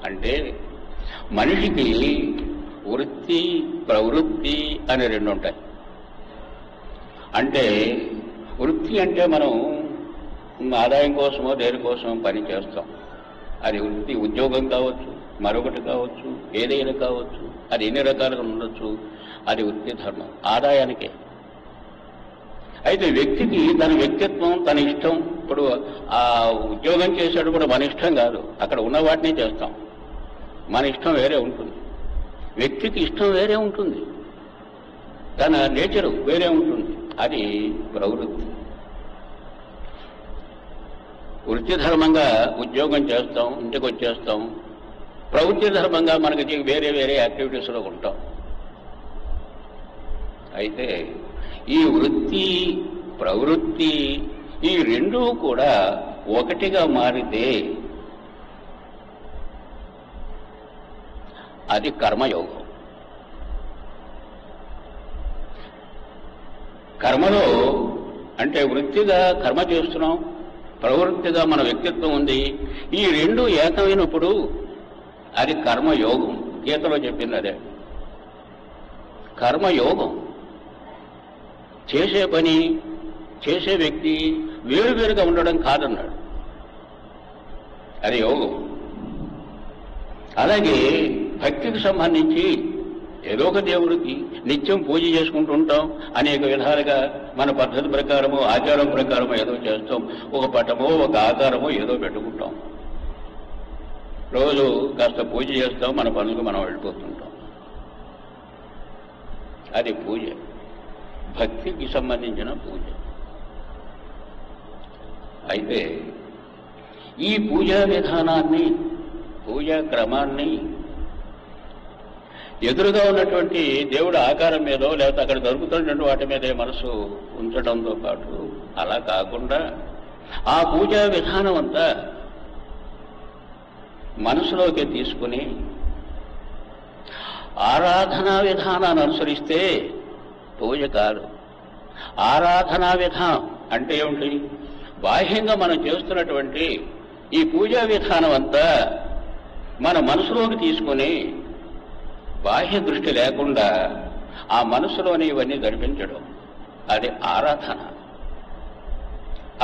అంటే మనిషికి వృత్తి, ప్రవృత్తి అని రెండు ఉంటాయి. అంటే వృత్తి అంటే మనం ఆదాయం కోసమో దేనికోసమో పని చేస్తాం. అది వృత్తి, ఉద్యోగం కావచ్చు, మరొకటి కావచ్చు, ఏదైనా కావచ్చు, అది ఎన్ని రకాలుగా ఉండొచ్చు. అది వృత్తి ధర్మం, ఆదాయానికే. అయితే వ్యక్తికి తన వ్యక్తిత్వం, తన ఇష్టం. ఇప్పుడు ఆ ఉద్యోగం చేసేటప్పుడు కూడా మన ఇష్టం కాదు, అక్కడ ఉన్న వాటిని చేస్తాం. మన ఇష్టం వేరే ఉంటుంది, వ్యక్తికి ఇష్టం వేరే ఉంటుంది, తన నేచరు వేరే ఉంటుంది. అది ప్రవృత్తి. వృత్తి ధర్మంగా ఉద్యోగం చేస్తాం, ఇంటికి వచ్చేస్తాం. ప్రవృత్తి ధర్మంగా మనకి వేరే వేరే యాక్టివిటీస్లో ఉంటాం. అయితే ఈ వృత్తి, ప్రవృత్తి ఈ రెండూ కూడా ఒకటిగా మారితే అది కర్మయోగం. కర్మలో అంటే వృత్తిగా కర్మ చేస్తున్నాం, ప్రవృత్తిగా మన వ్యక్తిత్వం ఉంది. ఈ రెండు ఏకమైనప్పుడు అది కర్మయోగం. గీతలో చెప్పింది అదే కర్మయోగం. చేసే పని, చేసే వ్యక్తి వేరువేరుగా ఉండడం కాదన్నాడు, అది యోగం. అలాగే భక్తికి సంబంధించి ఏదో ఒక దేవుడికి నిత్యం పూజ చేసుకుంటూ ఉంటాం. అనేక విధాలుగా మన పద్ధతి ప్రకారము, ఆచారం ప్రకారము ఏదో చేస్తాం. ఒక పటమో ఒక ఆకారమో ఏదో పెట్టుకుంటాం. రోజు కాస్త పూజ చేస్తాం, మన పనులకు మనం వెళ్ళిపోతుంటాం. అది పూజ, భక్తికి సంబంధించిన పూజ. అయితే ఈ పూజా విధానాన్ని, పూజా క్రమాన్ని ఎదురుగా ఉన్నటువంటి దేవుడు ఆకారం మీదో లేకపోతే అక్కడ దొరుకుతున్నటువంటి వాటి మీదే మనసు ఉంచడంతో పాటు అలా కాకుండా ఆ పూజా విధానం అంతా మనసులోకి తీసుకుని ఆరాధనా విధానాన్ని అనుసరిస్తే పూజ కాదు. ఆరాధనా విధానం అంటే ఏమిటి? బాహ్యంగా మనం చేస్తున్నటువంటి ఈ పూజా విధానం అంతా మన మనసులోకి తీసుకుని బాహ్య దృష్టి లేకుండా ఆ మనసులోని ఇవన్నీ జరిపించడం, అది ఆరాధన,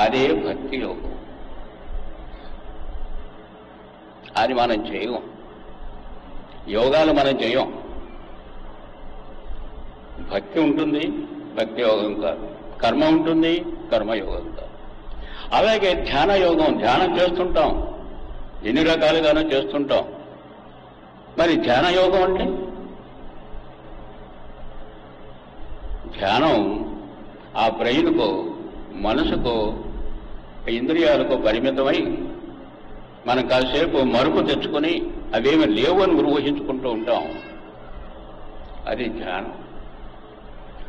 అదే భక్తి యోగం. అది మనం చేయం, యోగాలు మనం చేయం. భక్తి ఉంటుంది, భక్తి యోగం కాదు. కర్మ ఉంటుంది, కర్మయోగం కాదు. అలాగే ధ్యాన యోగం, ధ్యానం చేస్తుంటాం, ఎన్ని రకాలుగానో చేస్తుంటాం. మరి ధ్యాన యోగం అంటే ధ్యానం ఆ బ్రెయిన్కో మనసుకో ఇంద్రియాలకో పరిమితమై మనం కాసేపు మరుపు తెచ్చుకొని అవేమి లేవు అని ఊహించుకుంటూ ఉంటాం. అది ధ్యానం.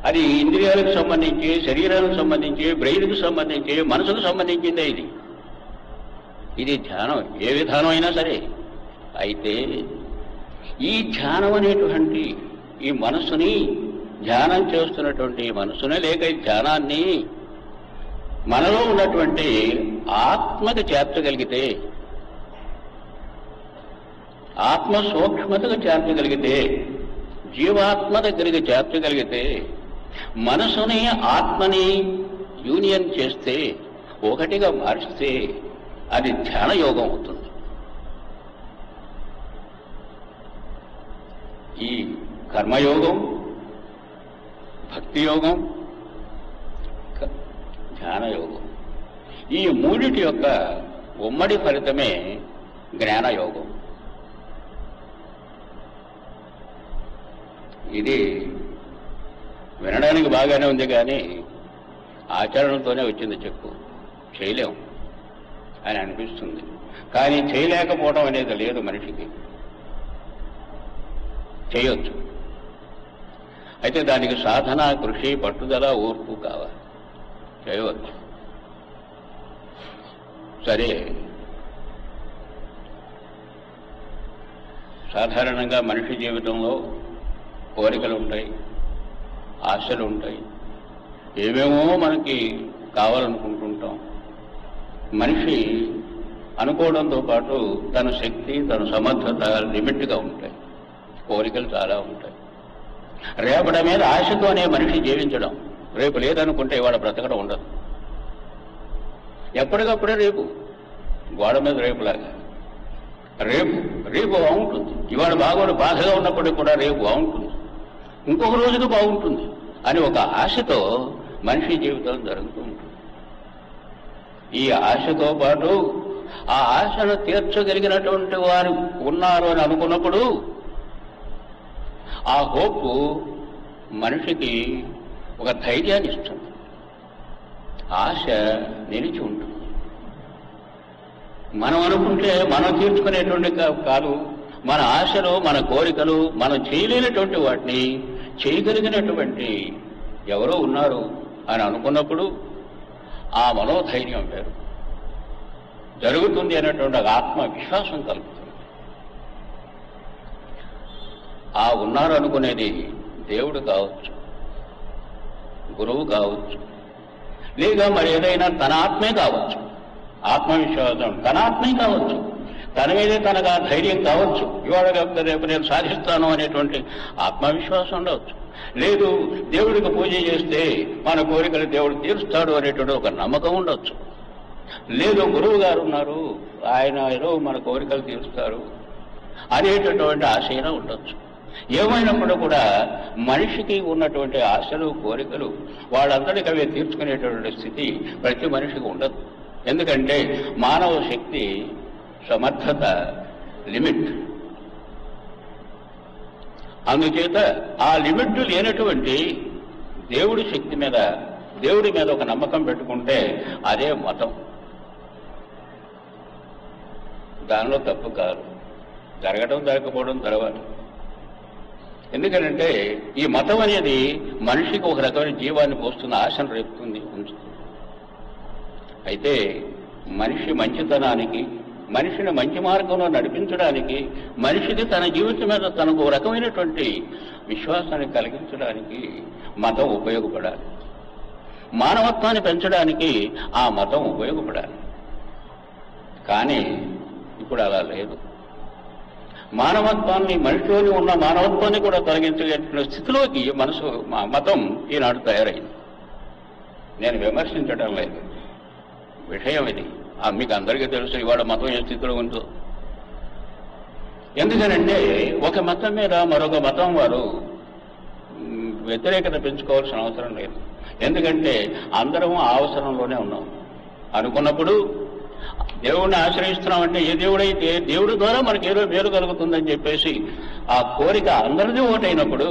అది ఇంద్రియాలకు సంబంధించి, శరీరానికి సంబంధించి, బ్రెయిన్కు సంబంధించి, మనసుకు సంబంధించిందే ఇది ధ్యానం. ఏ విధానం అయినా సరే. అయితే ఈ ధ్యానం అనేటువంటి ఈ మనసుని, ధ్యానం చేస్తున్నటువంటి మనసునే లేక ఈ ధ్యానాన్ని మనలో ఉన్నటువంటి ఆత్మకు చేర్చగలిగితే, ఆత్మ సూక్ష్మతకు చేర్చగలిగితే, జీవాత్మ దగ్గరికి చేర్చగలిగితే, మనసుని ఆత్మని యూనియన్ చేస్తే, ఒకటిగా మార్చితే అది ధ్యాన యోగం అవుతుంది. ఈ కర్మయోగం, భక్తి యోగం, ధ్యానయోగం, ఈ మూడిటి యొక్క ఉమ్మడి ఫలితమే జ్ఞానయోగం. ఇది వినడానికి బాగానే ఉంది, కానీ ఆచరణతోనే వచ్చింది చెప్పు, చేయలేము అని అనిపిస్తుంది. కానీ చేయలేకపోవడం అనేది లేదు మనిషికి, చేయొచ్చు. అయితే దానికి సాధన, కృషి, పట్టుదల, ఓర్పు కావాలి. చేయవచ్చు. సరే, సాధారణంగా మనిషి జీవితంలో కోరికలు ఉంటాయి, ఆశలు ఉంటాయి, ఏమేమో మనకి కావాలనుకుంటుంటాం. మనిషి అనుకోవడంతో పాటు తన శక్తి, తన సమర్థత లిమిట్గా ఉంటాయి. కోరికలు చాలా ఉంటాయి. రేపటి మీద ఆశతోనే మనిషి జీవించడం. రేపు లేదనుకుంటే ఇవాళ బ్రతకడం ఉండదు. ఎప్పటికప్పుడే రేపు, గోడ మీద రేపులాగా రేపు బాగుంటుంది. ఇవాళ బాధగా ఉన్నప్పటికీ కూడా రేపు బాగుంటుంది, ఇంకొక రోజుకు బాగుంటుంది అని ఒక ఆశతో మనిషి జీవితం జరుగుతూ ఉంటుంది. ఈ ఆశతో పాటు ఆ ఆశను తీర్చగలిగినటువంటి వారు ఉన్నారు అని అనుకున్నప్పుడు ఆ హోప్ మనిషికి ఒక ధైర్యాన్ని ఇస్తుంది. ఆశ నిలిచి ఉంటుంది. మనం అనుకుంటే మనం తీర్చుకునేటువంటి కాదు. మన ఆశలు, మన కోరికలు, మనం చేయలేనటువంటి వాటిని చేయగలిగినటువంటి ఎవరో ఉన్నారు అని అనుకున్నప్పుడు ఆ మనోధైర్యం వేరు, జరుగుతుంది అనేటువంటి ఆత్మవిశ్వాసం కలుగుతుంది. ఆ ఉన్నారు అనుకునేది దేవుడు కావచ్చు, గురువు కావచ్చు, లేదా మరి ఏదైనా తన ఆత్మే కావచ్చు. ఆత్మవిశ్వాసం తన ఆత్మే కావచ్చు, తన మీదే తనకు ఆ ధైర్యం కావచ్చు. ఇవాళ కాకపోతే రేపు నేను సాధిస్తాను అనేటువంటి ఆత్మవిశ్వాసం ఉండవచ్చు. లేదు, దేవుడికి పూజ చేస్తే మన కోరికలు దేవుడు తీరుస్తాడు అనేటువంటి ఒక నమ్మకం ఉండొచ్చు. లేదు, గురువు గారు ఉన్నారు, ఆయన ఏదో మన కోరికలు తీరుస్తారు అనేటటువంటి ఆశయం ఉండొచ్చు. ఏమైనప్పుడు కూడా మనిషికి ఉన్నటువంటి ఆశలు, కోరికలు వాళ్ళందరికీ అవే తీర్చుకునేటువంటి స్థితి ప్రతి మనిషికి ఉండదు. ఎందుకంటే మానవ శక్తి, సమర్థత లిమిట్. అందుచేత ఆ లిమిట్ లేనటువంటి దేవుడి శక్తి మీద, దేవుడి మీద ఒక నమ్మకం పెట్టుకుంటే అదే మతం. దానిలో తప్పు కాదు, జరగడం జరగకపోవడం తర్వాత. ఎందుకంటే ఈ మతం అనేది మనిషికి ఒక రకమైన జీవాన్ని పోస్తుంది, ఆశను రేపుతుంది, ఉంచుతుంది. అయితే మనిషి మంచితనానికి, మనిషిని మంచి మార్గంలో నడిపించడానికి, మనిషికి తన జీవితం మీద తనకు ఒక రకమైనటువంటి విశ్వాసాన్ని కలిగించడానికి మతం ఉపయోగపడాలి. మానవత్వాన్ని పెంచడానికి ఆ మతం ఉపయోగపడాలి. కానీ ఇప్పుడు అలా లేదు. మానవత్వాన్ని, మనిషిలోని ఉన్న మానవత్వాన్ని కూడా తొలగించగలిగిన స్థితిలోకి మతం ఈనాడు తయారైంది. నేను విమర్శించడం లేదు, విషయం ఇది. మీకు అందరికీ తెలుసు ఇవాళ మతం ఏ స్థితిలో ఉందో. ఎందుకనంటే ఒక మతం మీద మరొక మతం వారు వ్యతిరేకత పెంచుకోవాల్సిన అవసరం లేదు. ఎందుకంటే అందరం ఆ అవసరంలోనే ఉన్నాం అనుకున్నప్పుడు దేవుడిని ఆశ్రయిస్తున్నామంటే ఏ దేవుడైతే దేవుడి ద్వారా మనకి ఏదో మేలు కలుగుతుందని చెప్పేసి ఆ కోరిక అందరిది ఒకటైనప్పుడు,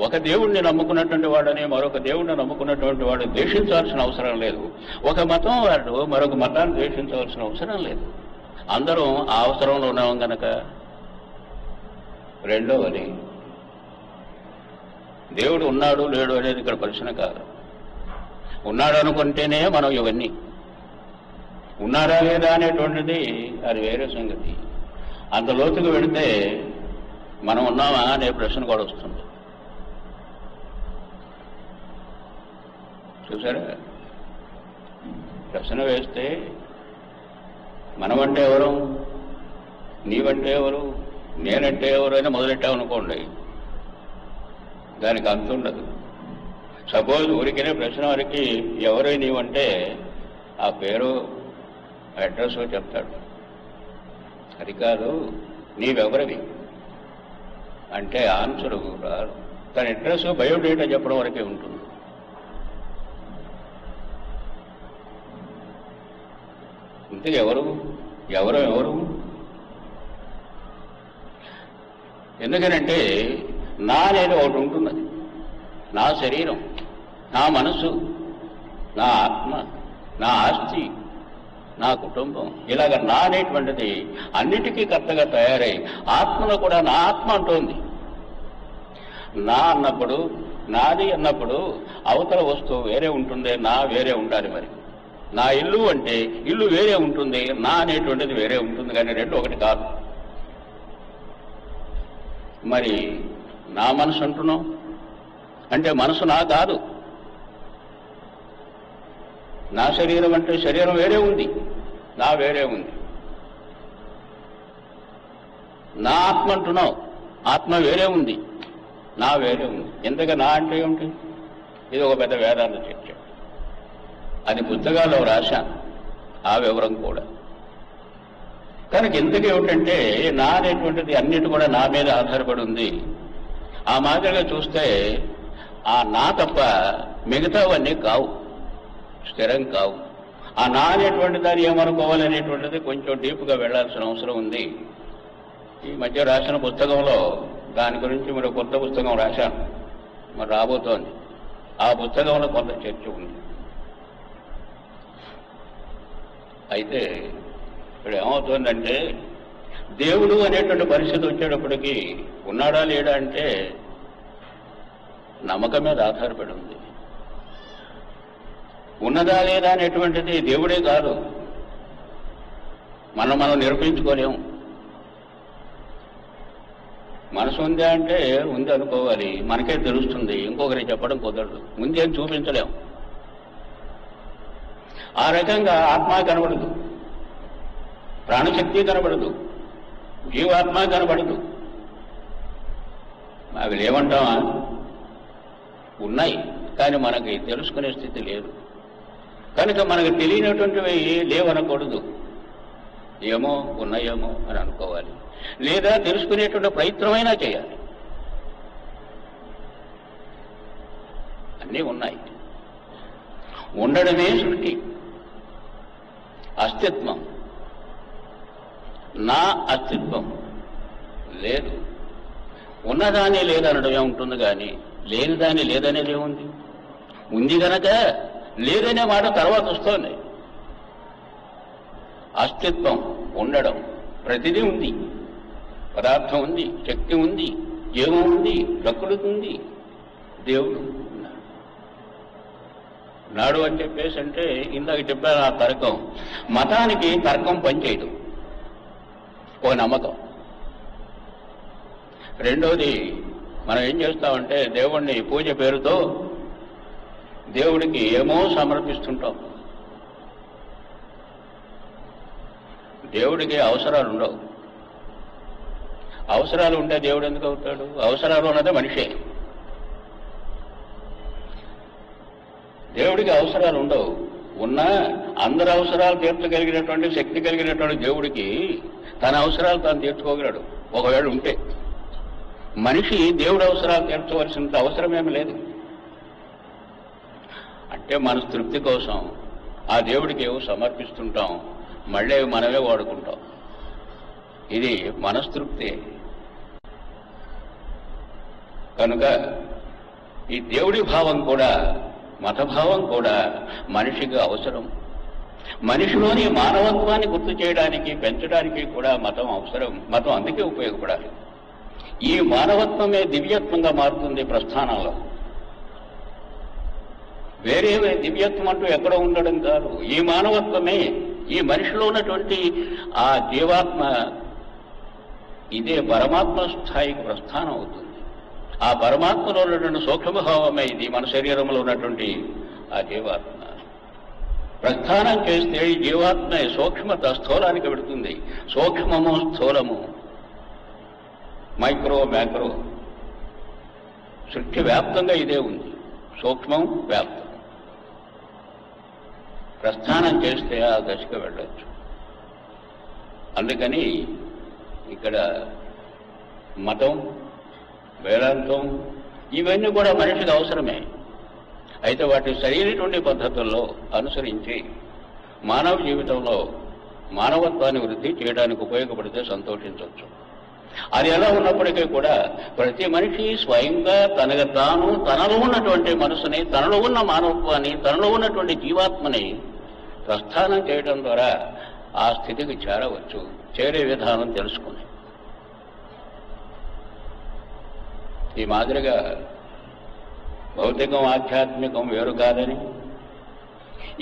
ఒక దేవుడిని నమ్ముకున్నటువంటి వాడని మరొక దేవుడిని నమ్ముకున్నటువంటి వాడు ద్వేషించాల్సిన అవసరం లేదు. ఒక మతం వాడు మరొక మతాన్ని ద్వేషించవలసిన అవసరం లేదు. అందరం ఆ అవసరంలో ఉన్నాం గనక. రెండవది, దేవుడు ఉన్నాడు లేడు అనేది ఇక్కడ ప్రశ్న కాదు. ఉన్నాడు అనుకుంటేనే మనం ఇవన్నీ, ఉన్నారా లేదా అనేటువంటిది అది వేరే సంగతి. అంత లోతుకు వెళితే మనం ఉన్నామా అనే ప్రశ్న కూడా వస్తుంది. చూసారా, ప్రశ్న వేస్తే మనమంటే ఎవరు, నీవంటే ఎవరు, నేనంటే ఎవరు అని మొదలెట్టామనుకోండి, దానికి అంత ఉండదు. సపోజ్ ఊరికనే ప్రశ్న వారికి ఎవరు నీవంటే ఆ పేరు అడ్రస్ చెప్తాడు. అది కాదు, నీవెవరివి అంటే ఆన్సర్ రాదు. తన అడ్రస్ బయోడేటా చెప్పడం వరకే ఉంటుంది. ఇంతకు ఎవరు ఎవరు ఎవరు ఎందుకనంటే నా అనేది ఒకటి ఉంటున్నది. నా శరీరం, నా మనసు, నా ఆత్మ, నా ఆస్తి, నా కుటుంబం, ఇలాగ నా అనేటువంటిది అన్నిటికీ కర్తగా తయారై ఆత్మలో కూడా నా ఆత్మ అంటోంది. నా అన్నప్పుడు, నాది అన్నప్పుడు అవతల వస్తువు వేరే ఉంటుంది, నా వేరే ఉండాలి. మరి నా ఇల్లు అంటే ఇల్లు వేరే ఉంటుంది, నా అనేటువంటిది వేరే ఉంటుంది, కానీ రెండు ఒకటి కాదు. మరి నా మనసు అంటున్నాం అంటే మనసు నా కాదు. నా శరీరం అంటే శరీరం వేరే ఉంది, నా వేరే ఉంది. నా ఆత్మ అంటున్నావు, ఆత్మ వేరే ఉంది, నా వేరే ఉంది. ఎంతగా నా అంటే ఏమిటి? ఇది ఒక పెద్ద వేదాంత చర్చ. అది పుస్తకాల్లో రాశాను, ఆ వివరం కూడా. కనుక ఇంతకీ ఏమిటంటే నా అనేటువంటిది అన్నిటి కూడా నా మీద ఆధారపడి ఉంది. ఆ మాదిరిగా చూస్తే ఆ నా తప్ప మిగతావన్నీ కావు, స్థిరం కావు. ఆ నా అనేటువంటి దాన్ని ఏమనుకోవాలనేటువంటిది కొంచెం డీప్గా వెళ్లాల్సిన అవసరం ఉంది. ఈ మధ్య రాసిన పుస్తకంలో దాని గురించి మరి కొత్త పుస్తకం రాశాను, మరి రాబోతోంది. ఆ పుస్తకంలో కొంత చర్చ ఉంది. అయితే ఇక్కడ ఏమవుతుందంటే దేవుడు అనేటువంటి పరిస్థితి వచ్చేటప్పటికీ ఉన్నాడా లేడా అంటే నమ్మకం మీద ఆధారపడి ఉంది. ఉన్నదా లేదా అనేటువంటిది దేవుడే కాదు, మనం నిరూపించుకోలేము. మనసు ఉందా అంటే ఉంది అనుకోవాలి, మనకే తెలుస్తుంది, ఇంకొకరికి చెప్పడం కుదరదు, ముందేం చూపించలేము. ఆ రకంగా ఆత్మ కనబడదు, ప్రాణశక్తి కనబడదు, జీవాత్మ కనబడదు. అవి లేవంటామా? ఉన్నాయి, కానీ మనకి తెలుసుకునే స్థితి లేదు. కనుక మనకు తెలియనటువంటివి లేవనకూడదు, ఏమో ఉన్నాయేమో అని అనుకోవాలి, లేదా తెలుసుకునేటువంటి ప్రయత్నమైనా చేయాలి. అన్నీ ఉన్నాయి. ఉండడమే సృష్టి, అస్తిత్వం. నా అస్తిత్వం లేదు. ఉన్నదాన్ని లేదనడం ఏముంటుంది, కానీ లేనిదాన్ని లేదనేది ఏముంది? ఉంది గనక లేదనే మాట తర్వాత వస్తోంది. అస్తిత్వం, ఉండడం, ప్రతిదీ ఉంది. పదార్థం ఉంది, శక్తి ఉంది, జీవం ఉంది, ప్రకృతి ఉంది, దేవుడు నాడు అని చెప్పేసి అంటే ఇందాక చెప్పాను. ఆ తర్కం, మతానికి తర్కం పనిచేయదు, ఓ నమ్మకం. రెండోది, మనం ఏం చేస్తామంటే దేవుణ్ణి పూజ పేరుతో దేవుడికి ఏమో సమర్పిస్తుంటాం. దేవుడికి అవసరాలు ఉండవు. అవసరాలు ఉంటే దేవుడు ఎందుకు అవుతాడు? అవసరాలు ఉన్నదే మనిషే. దేవుడికి అవసరాలు ఉండవు. ఉన్నా అందరి అవసరాలు తీర్చగలిగినటువంటి శక్తి కలిగినటువంటి దేవుడికి తన అవసరాలు తాను తీర్చుకోగలడు ఒకవేళ ఉంటే. మనిషి దేవుడి అవసరాలు తీర్చవలసినంత అవసరమేమి లేదు. అంటే మన తృప్తి కోసం, ఆ దేవుడికి ఏవో సమర్పిస్తుంటాం, మళ్ళీ అవి మనమే వాడుకుంటాం. ఇది మనస్తృప్తి. కనుక ఈ దేవుడి భావం కూడా, మతభావం కూడా మనిషికి అవసరం. మనిషిలోని మానవత్వాన్ని గుర్తు చేయడానికి, పెంచడానికి కూడా మతం అవసరం. మతం అందుకే ఉపయోగపడాలి. ఈ మానవత్వమే దివ్యత్వంగా మారుతుంది ప్రస్థానంలో. వేరే దివ్యత్వం అంటూ ఎక్కడో ఉండడం కాదు. ఈ మానవత్వమే, ఈ మనిషిలో ఉన్నటువంటి ఆ జీవాత్మ, ఇదే పరమాత్మ స్థాయికి ప్రస్థానం అవుతుంది. ఆ పరమాత్మలో ఉన్నటువంటి సూక్ష్మభావమే ఇది మన శరీరంలో ఉన్నటువంటి ఆ జీవాత్మ. ప్రస్థానం చేస్తే ఈ జీవాత్మ సూక్ష్మత స్థూలానికి పెడుతుంది. సూక్ష్మము స్థూలము, మైక్రో మ్యాక్రో, సృష్టి వ్యాప్తంగా ఇదే ఉంది. సూక్ష్మం వ్యాప్తం. ప్రస్థానం చేస్తే ఆ దశకు వెళ్ళొచ్చు. అందుకని ఇక్కడ మతం, వేదాంతం ఇవన్నీ కూడా మనిషికి అవసరమే. అయితే వాటి సరైనటువంటి పద్ధతుల్లో అనుసరించి మానవ జీవితంలో మానవత్వాన్ని వృద్ధి చేయడానికి ఉపయోగపడితే సంతోషించవచ్చు. అది ఎలా ఉన్నప్పటికీ కూడా ప్రతి మనిషి స్వయంగా తనలో ఉన్నటువంటి మనసుని, తనలో ఉన్న మానవత్వాన్ని, తనలో ఉన్నటువంటి జీవాత్మని ప్రస్థానం చేయడం ద్వారా ఆ స్థితికి చేరవచ్చు. చేరే విధానం తెలుసుకుని ఈ మాదిరిగా భౌతికం ఆధ్యాత్మికం వేరు కాదని,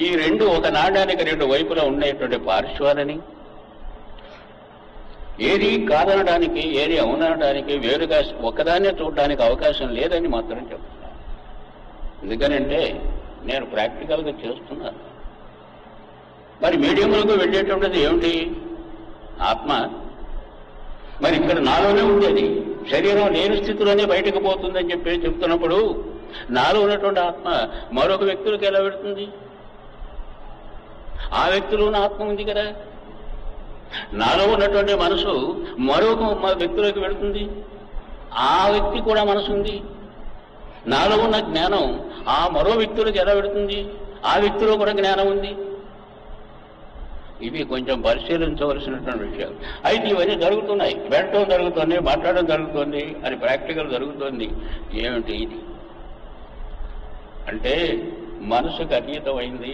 ఈ రెండు ఒక నాణ్యానికి రెండు వైపులా ఉండేటువంటి పార్శ్వాలని, ఏది కాదనడానికి ఏది అవునడానికి వేరుగా ఒకదాన్నే చూడడానికి అవకాశం లేదని మాత్రం చెప్తున్నాను. ఎందుకనంటే నేను ప్రాక్టికల్గా చేస్తున్నాను. మరి మీడియంలోకి వెళ్ళేటువంటిది ఏమిటి? ఆత్మ. మరి ఇక్కడ నాలోనే ఉండేది, శరీరం లేని స్థితిలోనే బయటకు పోతుందని చెప్పి చెప్తున్నప్పుడు నాలో ఉన్నటువంటి ఆత్మ మరొక వ్యక్తులకు ఎలా పెడుతుంది? ఆ వ్యక్తిలోని ఆత్మ ఉంది కదా. నాలో ఉన్నటువంటి మనసు మరొక వ్యక్తులకు పెడుతుంది, ఆ వ్యక్తి కూడా మనసు ఉంది. నాలో ఉన్న జ్ఞానం ఆ మరో వ్యక్తులకు ఎలా పెడుతుంది? ఆ వ్యక్తిలో కూడా జ్ఞానం ఉంది. ఇవి కొంచెం పరిశీలించవలసినటువంటి విషయాలు. అయితే ఇవన్నీ జరుగుతున్నాయి, వెళ్ళటం జరుగుతుంది, మాట్లాడడం జరుగుతుంది, అది ప్రాక్టికల్ జరుగుతుంది. ఏమిటి ఇది అంటే మనసుకు అతీతమైంది,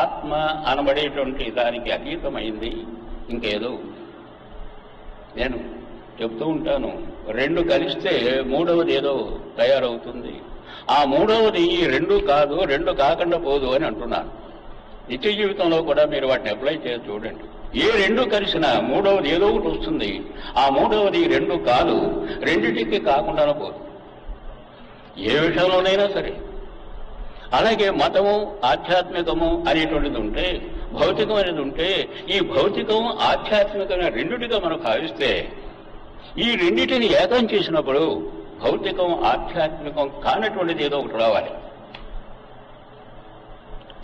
ఆత్మ అనబడేటువంటి దానికి అతీతమైంది ఇంకేదో ఉంది. నేను చెప్తూ ఉంటాను, రెండు కలిస్తే మూడవది ఏదో తయారవుతుంది. ఆ మూడవది ఈ రెండు కాదు, రెండు కాకుండా పోదు అని అంటున్నాను. నిత్య జీవితంలో కూడా మీరు వాటిని అప్లై చేసి చూడండి. ఏ రెండు కలిసినా మూడవది ఏదో ఒకటి వస్తుంది. ఆ మూడవది రెండు కాదు, రెండిటికి కాకుండా పోదు, ఏ విషయంలోనైనా సరే. అలాగే మతము, ఆధ్యాత్మికము అనేటువంటిది ఉంటే, భౌతికం అనేది ఉంటే, ఈ భౌతికం ఆధ్యాత్మికమైన రెండిటిగా మనం భావిస్తే, ఈ రెండిటిని ఏకం చేసినప్పుడు భౌతికం ఆధ్యాత్మికం కానటువంటిది ఏదో ఒకటి రావాలి.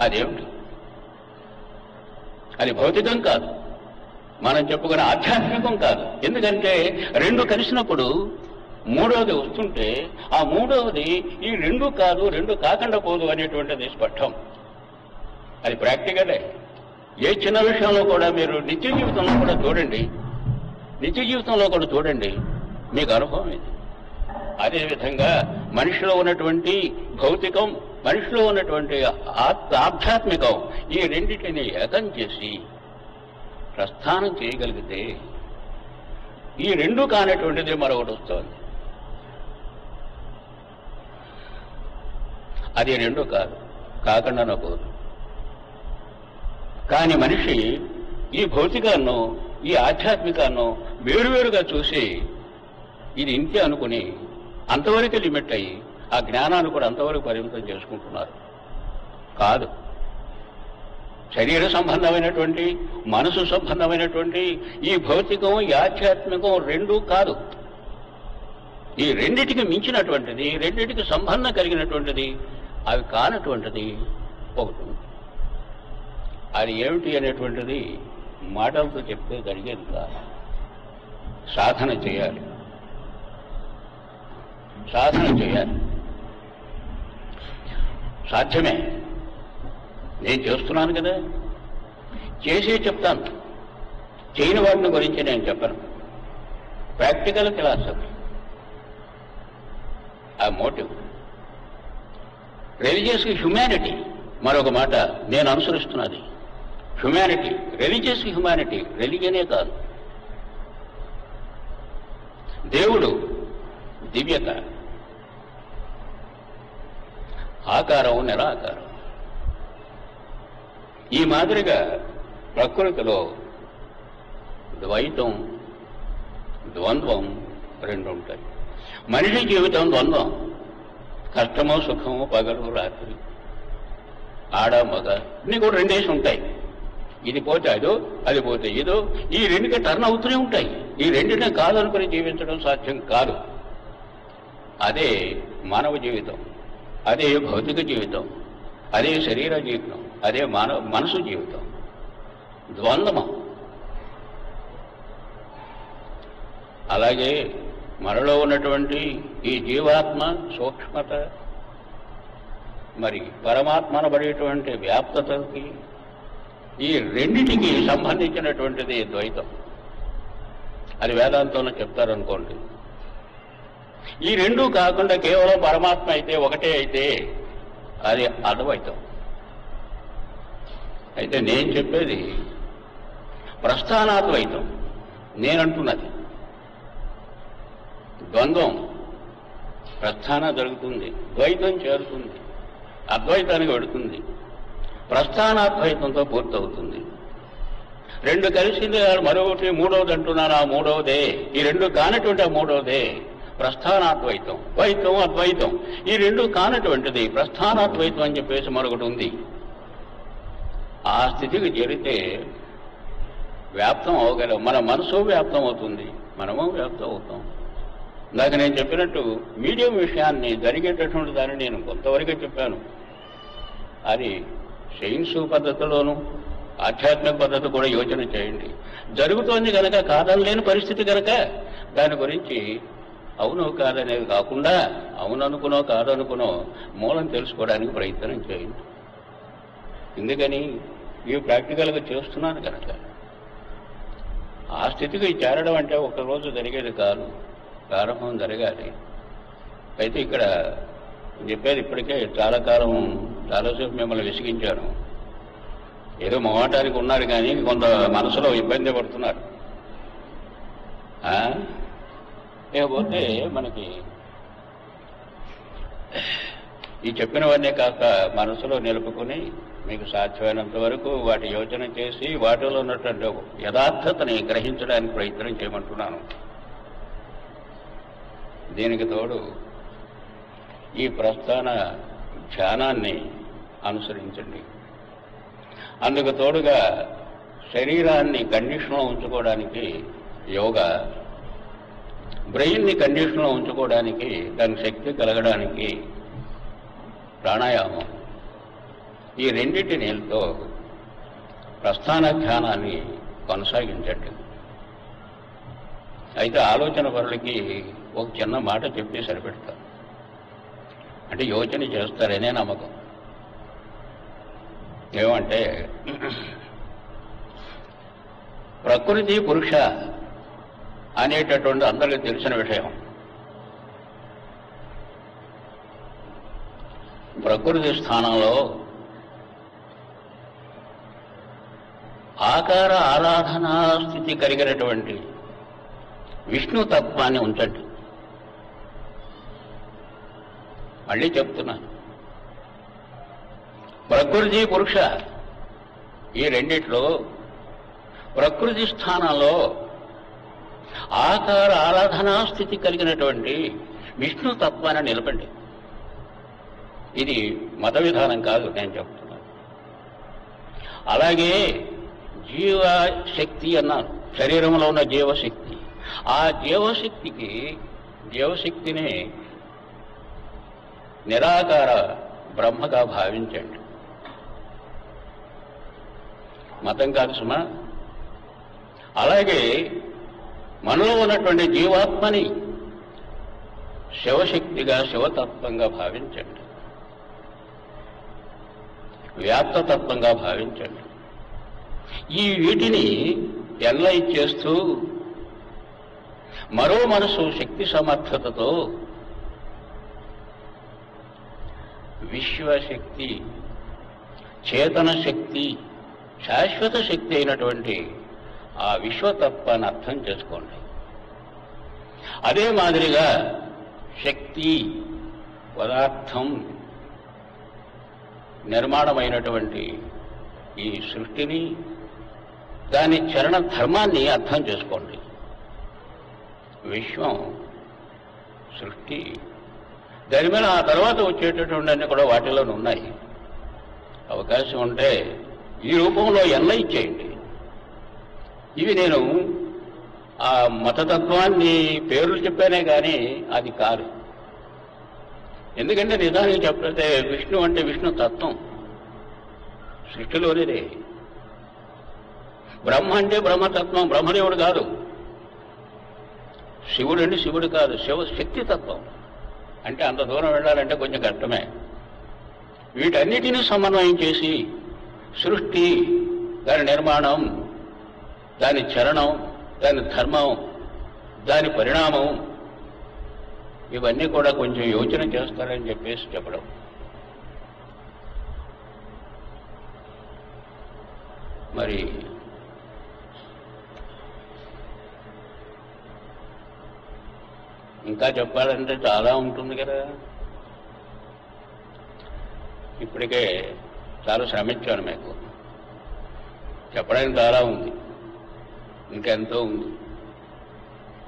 అదేమిటి? అది భౌతికం కాదు, మనం చెప్పుకునే ఆధ్యాత్మికం కాదు. ఎందుకంటే రెండు కలిసినప్పుడు మూడవది వస్తుంటే, ఆ మూడవది ఈ రెండు కాదు, రెండు కాకుండా పోదు అనేటువంటిది స్పష్టం. అది ప్రాక్టికలే. ఏ చిన్న విషయంలో కూడా మీరు నిత్య జీవితంలో కూడా చూడండి, నిత్య జీవితంలో కూడా చూడండి, మీకు అనుభవం ఇది. అదేవిధంగా మనిషిలో ఉన్నటువంటి భౌతికం, మనిషిలో ఉన్నటువంటి ఆధ్యాత్మికం, ఈ రెండింటిని ఏకం చేసి ప్రస్థానం చేయగలిగితే ఈ రెండు కానటువంటిది మరొకటి వస్తుంది. అది రెండు కాదు, కాకుండా పోదు. కానీ మనిషి ఈ భౌతికాన్నో ఈ ఆధ్యాత్మికాన్నో వేరువేరుగా చూసి ఇది ఇంతే అనుకుని అంతవరకు లిమిట్ అయ్యి ఆ జ్ఞానాన్ని కూడా అంతవరకు పరిమితం చేసుకుంటున్నారు. కాదు, శరీర సంబంధమైనటువంటి, మనసు సంబంధమైనటువంటి ఈ భౌతికం, ఈ ఆధ్యాత్మికం రెండూ కాదు. ఈ రెండిటికి మించినటువంటిది, రెండిటికి సంబంధం కలిగినటువంటిది, అవి కానటువంటిది ఒకటి. అది ఏమిటి అనేటువంటిది మాటలతో చెప్తే జరిగేది కాదు. సాధన చేయాలి, సాధన చేయాలి. సాధ్యమే. నేను చేస్తున్నాను కదా, చేసే చెప్తాను, చేయని వాటిని గురించి నేను చెప్పను. ప్రాక్టికల్ ఫిలాసఫీ ఆ మోటివ్. రిలీజియస్ హ్యుమానిటీ మరొక మాట నేను అనుసరిస్తున్నది. హ్యుమానిటీ, రిలీజియస్ హ్యుమానిటీ, రిలీజియనే కాదు. దేవుడు దివ్యత, ఆకారం నిరాకారం. ఈ మాదిరిగా ప్రకృతిలో ద్వైతం, ద్వంద్వం రెండు ఉంటాయి. మనిషి జీవితం ద్వంద్వం. కష్టమో సుఖమో, పగలు రాత్రి, ఆడ మగ, ఇన్ని కూడా రెండేసి ఉంటాయి. ఇది పోతే అదో, అది పోతే ఇదో, ఈ రెండుకే టర్న్ అవుతూనే ఉంటాయి. ఈ రెండినే కాదనుకుని జీవించడం సాధ్యం కాదు. అదే మానవ జీవితం, అదే భౌతిక జీవితం, అదే శరీర జీవితం, అదే మనసు జీవితం. ద్వంద్వం. అలాగే మనలో ఉన్నటువంటి ఈ జీవాత్మ సూక్ష్మత, మరి పరమాత్మ అనబడేటువంటి వ్యాప్తతకి, ఈ రెండిటికి సంబంధించినటువంటిది ద్వైతం. అది వేదాంతంలో చెప్తారనుకోండి. ఈ రెండూ కాకుండా కేవలం పరమాత్మ అయితే, ఒకటే అయితే అది అద్వైతం. అయితే నేను చెప్పేది ప్రస్థానాద్వైతం. నేనంటున్నది ద్వంద్వం ప్రస్థాన జరుగుతుంది, ద్వైతం చేరుతుంది, అద్వైతానికి వెడుతుంది, ప్రస్థానాద్వైతంతో పూర్తవుతుంది. రెండు కలిసింది మరొకటి మూడవది అంటున్నాను. ఆ మూడవదే, ఈ రెండు కానటువంటి ఆ మూడవదే ప్రస్థానాద్వైతం. ద్వైతం అద్వైతం ఈ రెండు కానటువంటిది ప్రస్థానాద్వైతం అని చెప్పేసి మరొకటి ఉంది. ఆ స్థితికి చేరితే వ్యాప్తం అవగలం. మన మనసు వ్యాప్తం అవుతుంది, మనము వ్యాప్తం అవుతాం. ఇందాక నేను చెప్పినట్టు మీడియం విషయాన్ని, జరిగేటటువంటి దాన్ని నేను కొంతవరకే చెప్పాను. అది సైన్స్ పద్ధతిలోనూ ఆధ్యాత్మిక పద్ధతి కూడా యోచన చేయండి. జరుగుతోంది కనుక కాదనలేని పరిస్థితి కనుక దాని గురించి అవును కాదనేది కాకుండా అవుననుకునో కాదనుకునో మూలం తెలుసుకోవడానికి ప్రయత్నం చేయండి. ఎందుకని ఇవి ప్రాక్టికల్గా చేస్తున్నాను కనుక. ఆ స్థితికి చేరడం అంటే ఒకరోజు జరిగేది కాదు, ప్రారంభం జరగాలి. అయితే ఇక్కడ చెప్పేది ఇప్పటికే చాలాసేపు మిమ్మల్ని విసిగించాను. ఏదో మొహమాటానికి ఉన్నారు కానీ కొంత మనసులో ఇబ్బంది పడుతున్నారు. లేకపోతే మనకి ఈ చెప్పినవన్నీ కాస్త మనసులో నిలుపుకొని మీకు సాధ్యమైనంత వరకు వాటి యోచన చేసి వాటిలో ఉన్నటువంటి యథార్థతని గ్రహించడానికి ప్రయత్నం చేయమంటున్నాను. దీనికి తోడు ఈ ప్రస్థాన ధ్యానాన్ని అనుసరించండి. అందుకు తోడుగా శరీరాన్ని కండిషన్లో ఉంచుకోవడానికి యోగా, బ్రెయిన్ని కండిషన్లో ఉంచుకోవడానికి, దాని శక్తి కలగడానికి ప్రాణాయామం, ఈ రెండింటితో ప్రస్థాన ధ్యానాన్ని కొనసాగించండి. అయితే ఆలోచన పరులకి ఒక చిన్న మాట చెప్పి సరిపెడతారు. అంటే యోచన చేస్తారనే నమ్మకం. ఏమంటే ప్రకృతి పురుష అనేటటువంటి అందరికీ తెలిసిన విషయం. ప్రకృతి స్థానంలో ఆకార ఆరాధనా స్థితి కలిగినటువంటి విష్ణు తత్వాన్ని ఉంచండి. మళ్ళీ చెప్తున్నాను, ప్రకృతి పురుష ఈ రెండిట్లో ప్రకృతి స్థానంలో ఆకార ఆరాధనా స్థితి కలిగినటువంటి విష్ణు తత్వాన్ని నిలపండి. ఇది మత విధానం కాదు, నేను చెప్తున్నాను. అలాగే జీవశక్తి అన్నాను, శరీరంలో ఉన్న జీవశక్తి. ఆ జీవశక్తిని నిరాకార బ్రహ్మగా భావించండి. మతం కాదు సుమా. అలాగే మనలో ఉన్నటువంటి జీవాత్మని శివశక్తిగా, శివతత్వంగా భావించండి. వ్యాప్తతత్వంగా భావించండి. ఈ వీటిని ఎన్లైజ్ చేస్తూ మరో మనసు శక్తి సమర్థతతో విశ్వశక్తి, చేతన శక్తి, శాశ్వత శక్తి అయినటువంటి ఆ విశ్వతత్వాన్ని అర్థం చేసుకోండి. అదే మాదిరిగా శక్తి పదార్థం నిర్మాణమైనటువంటి ఈ సృష్టిని, దాని చరణ ధర్మాన్ని అర్థం చేసుకోండి. విశ్వం, సృష్టి, దాని మీద ఆ తర్వాత వచ్చేటటువంటి అన్ని కూడా వాటిలోనే ఉన్నాయి. అవకాశం ఉంటే ఈ రూపంలో ఎన్లైజ్ చేయండి. ఇవి నేను ఆ మతతత్వాన్ని పేర్లు చెప్పానే కానీ అది కాదు. ఎందుకంటే నిజానికి చెప్పితే విష్ణు అంటే విష్ణు తత్వం సృష్టిలోనిదే. బ్రహ్మ అంటే బ్రహ్మతత్వం, బ్రహ్మదేవుడు కాదు. శివుడు అంటే శివుడు కాదు, శక్తి తత్వం. అంటే అంత దూరం వెళ్ళాలంటే కొంచెం కష్టమే. వీటన్నిటినీ సమన్వయం చేసి సృష్టి, దాని నిర్మాణం, దాని చరణం, దాని ధర్మం, దాని పరిణామం, ఇవన్నీ కూడా కొంచెం యోచన చేస్తారని చెప్పేసి చెప్పడం. మరి ఇంకా చెప్పాలంటే చాలా ఉంటుంది కదా. ఇప్పటికే చాలా శ్రమించాను, మీకు చెప్పడానికి చాలా ఉంది, ఇంకెంతో ఉంది.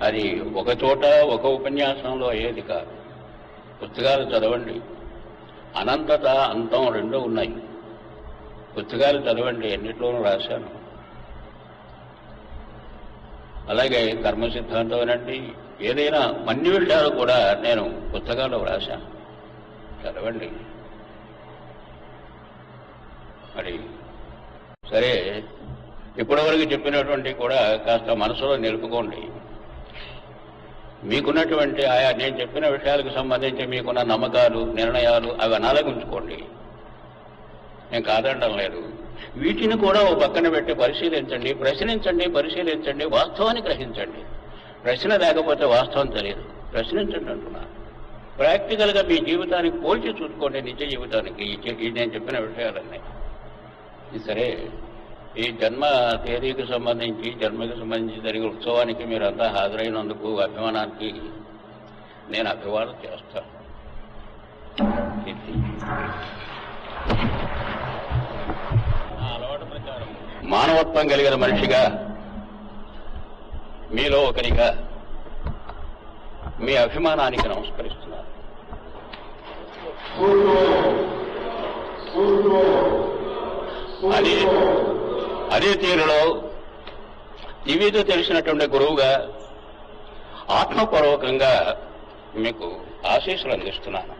అది ఒక చోట ఒక ఉపన్యాసంలో అయ్యేది కాదు. పుస్తకాలు చదవండి, అనంతత అంతం రెండూ ఉన్నాయి. పుస్తకాలు చదవండి, ఎన్నిట్లోనూ రాశాను. అలాగే కర్మ సిద్ధాంతం అనండి, ఏదైనా అన్ని విషయాలు కూడా నేను పుస్తకాల్లో రాశాను, చదవండి. మరి సరే, ఇప్పటివరకు చెప్పినటువంటి కూడా కాస్త మనసులో నిలుపుకోండి. మీకున్నటువంటి ఆయా నేను చెప్పిన విషయాలకు సంబంధించి మీకున్న నమ్మకాలు, నిర్ణయాలు అవి అనాలగుంచుకోండి. నేను కాదనడం లేదు. వీటిని కూడా ఓ పక్కన పెట్టి పరిశీలించండి, ప్రశ్నించండి, పరిశీలించండి, వాస్తవాన్ని గ్రహించండి. ప్రశ్న లేకపోతే వాస్తవం తెలియదు. ప్రశ్నించండి అంటున్నా. ప్రాక్టికల్గా మీ జీవితానికి పోల్చి చూసుకోండి, నిజ జీవితానికి నేను చెప్పిన విషయాలన్నీ. సరే, ఈ జన్మ తేదీకి సంబంధించి, జన్మకి సంబంధించి జరిగే ఉత్సవానికి మీరంతా హాజరైనందుకు అభిమానానికి నేను అభివాదం చేస్తాను. నా అలవాటు ప్రకారం మానవత్వం కలిగిన మనిషిగా, మీలో ఒకరిగా మీ అభిమానానికి నమస్కరిస్తున్నాను. అదే తీరులో దివ్యతో తెలిసినటువంటి గురువుగా ఆత్మపూర్వకంగా మీకు ఆశీస్సులు అందిస్తున్నాను.